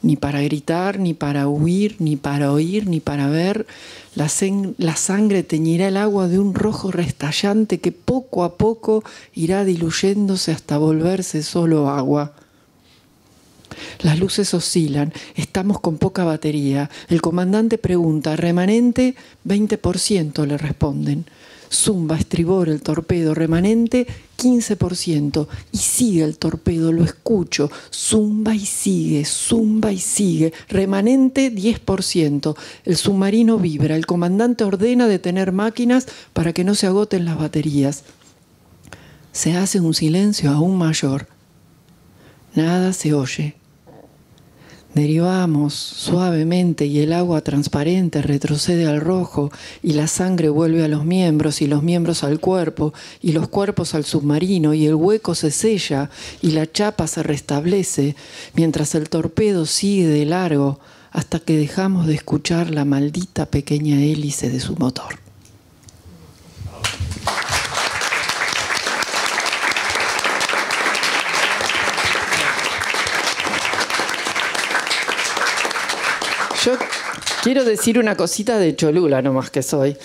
ni para gritar, ni para huir, ni para oír, ni para ver. La sangre teñirá el agua de un rojo restallante que poco a poco irá diluyéndose hasta volverse solo agua. Las luces oscilan, estamos con poca batería. El comandante pregunta, remanente, 20%, le responden. Zumba, estribor, el torpedo, remanente, 15%. Y sigue el torpedo, lo escucho. Zumba y sigue, remanente, 10%. El submarino vibra, el comandante ordena detener máquinas para que no se agoten las baterías. Se hace un silencio aún mayor. Nada se oye. Derivamos suavemente y el agua transparente retrocede al rojo y la sangre vuelve a los miembros y los miembros al cuerpo y los cuerpos al submarino y el hueco se sella y la chapa se restablece mientras el torpedo sigue de largo hasta que dejamos de escuchar la maldita pequeña hélice de su motor. Yo quiero decir una cosita de Cholula, nomás que soy.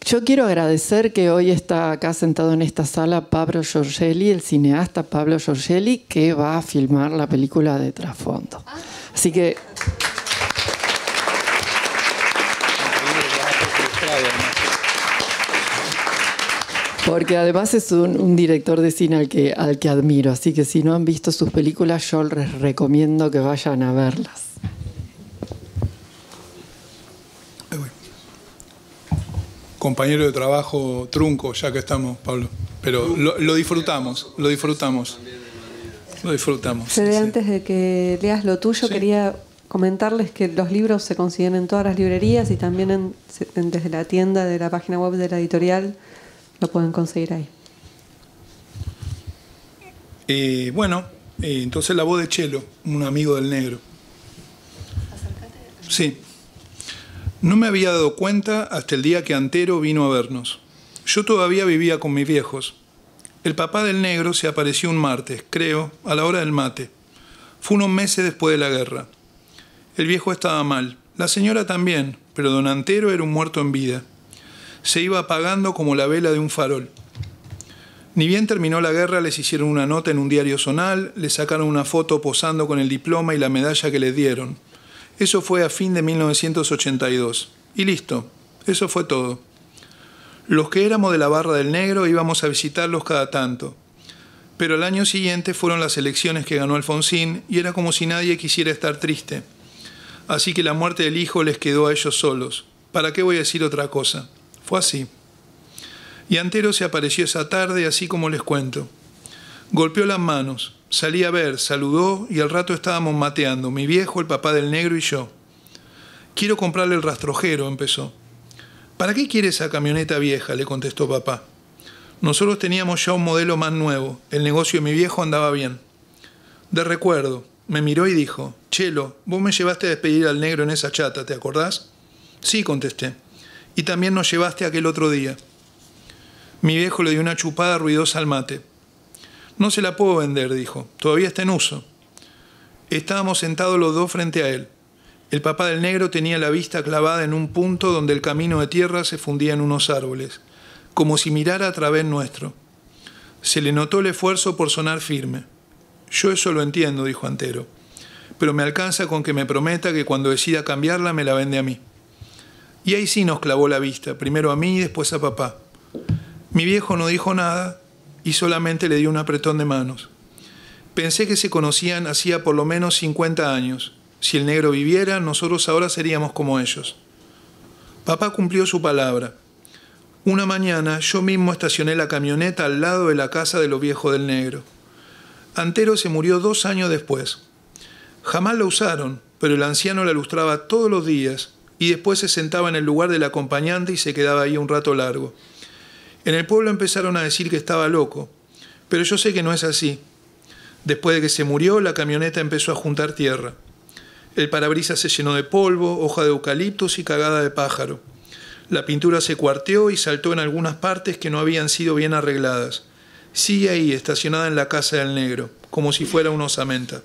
Yo quiero agradecer que hoy está acá sentado en esta sala Pablo Giorgelli, el cineasta Pablo Giorgelli, que va a filmar la película de trasfondo. Así que... Porque además es un director de cine al que admiro. Así que si no han visto sus películas, yo les recomiendo que vayan a verlas. Compañero de trabajo trunco, ya que estamos, Pablo. Pero lo disfrutamos. Fede, Sí. antes de que leas lo tuyo, quería comentarles que los libros se consiguen en todas las librerías y también desde la tienda de la página web de la editorial lo pueden conseguir ahí. Entonces la voz de Chelo, un amigo del negro. Sí. No me había dado cuenta hasta el día que Antero vino a vernos. Yo todavía vivía con mis viejos. El papá del negro se apareció un martes, creo, a la hora del mate. Fue unos meses después de la guerra. El viejo estaba mal, la señora también, pero don Antero era un muerto en vida. Se iba apagando como la vela de un farol. Ni bien terminó la guerra, les hicieron una nota en un diario zonal, les sacaron una foto posando con el diploma y la medalla que les dieron. Eso fue a fin de 1982. Y listo, eso fue todo. Los que éramos de la barra del negro íbamos a visitarlos cada tanto. Pero el año siguiente fueron las elecciones que ganó Alfonsín y era como si nadie quisiera estar triste. Así que la muerte del hijo les quedó a ellos solos. ¿Para qué voy a decir otra cosa? Fue así. Y Antero se apareció esa tarde, así como les cuento. Golpeó las manos. Salí a ver, saludó y al rato estábamos mateando, mi viejo, el papá del negro y yo. Quiero comprarle el rastrojero, empezó. ¿Para qué quiere esa camioneta vieja?, le contestó papá. Nosotros teníamos ya un modelo más nuevo, el negocio de mi viejo andaba bien. De recuerdo, me miró y dijo, Chelo, vos me llevaste a despedir al negro en esa chata, ¿te acordás? Sí, contesté. Y también nos llevaste aquel otro día. Mi viejo le dio una chupada ruidosa al mate. No se la puedo vender, dijo. Todavía está en uso. Estábamos sentados los dos frente a él. El papá del negro tenía la vista clavada en un punto donde el camino de tierra se fundía en unos árboles, como si mirara a través nuestro. Se le notó el esfuerzo por sonar firme. Yo eso lo entiendo, dijo Antero, pero me alcanza con que me prometa que cuando decida cambiarla me la vende a mí. Y ahí sí nos clavó la vista, primero a mí y después a papá. Mi viejo no dijo nada y solamente le dio un apretón de manos. Pensé que se conocían hacía por lo menos 50 años. Si el negro viviera, nosotros ahora seríamos como ellos. Papá cumplió su palabra. Una mañana yo mismo estacioné la camioneta al lado de la casa de los viejos del negro. Antero se murió 2 años después. Jamás la usaron, pero el anciano la lustraba todos los días y después se sentaba en el lugar del acompañante y se quedaba ahí un rato largo. En el pueblo empezaron a decir que estaba loco, pero yo sé que no es así. Después de que se murió, la camioneta empezó a juntar tierra. El parabrisas se llenó de polvo, hoja de eucaliptus y cagada de pájaro. La pintura se cuarteó y saltó en algunas partes que no habían sido bien arregladas. Sigue ahí, estacionada en la casa del negro, como si fuera una osamenta.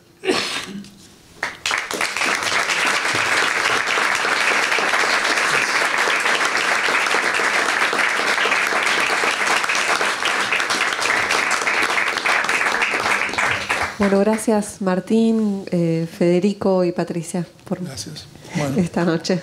Bueno, gracias Martín, Federico y Patricia por Gracias. Bueno. esta noche.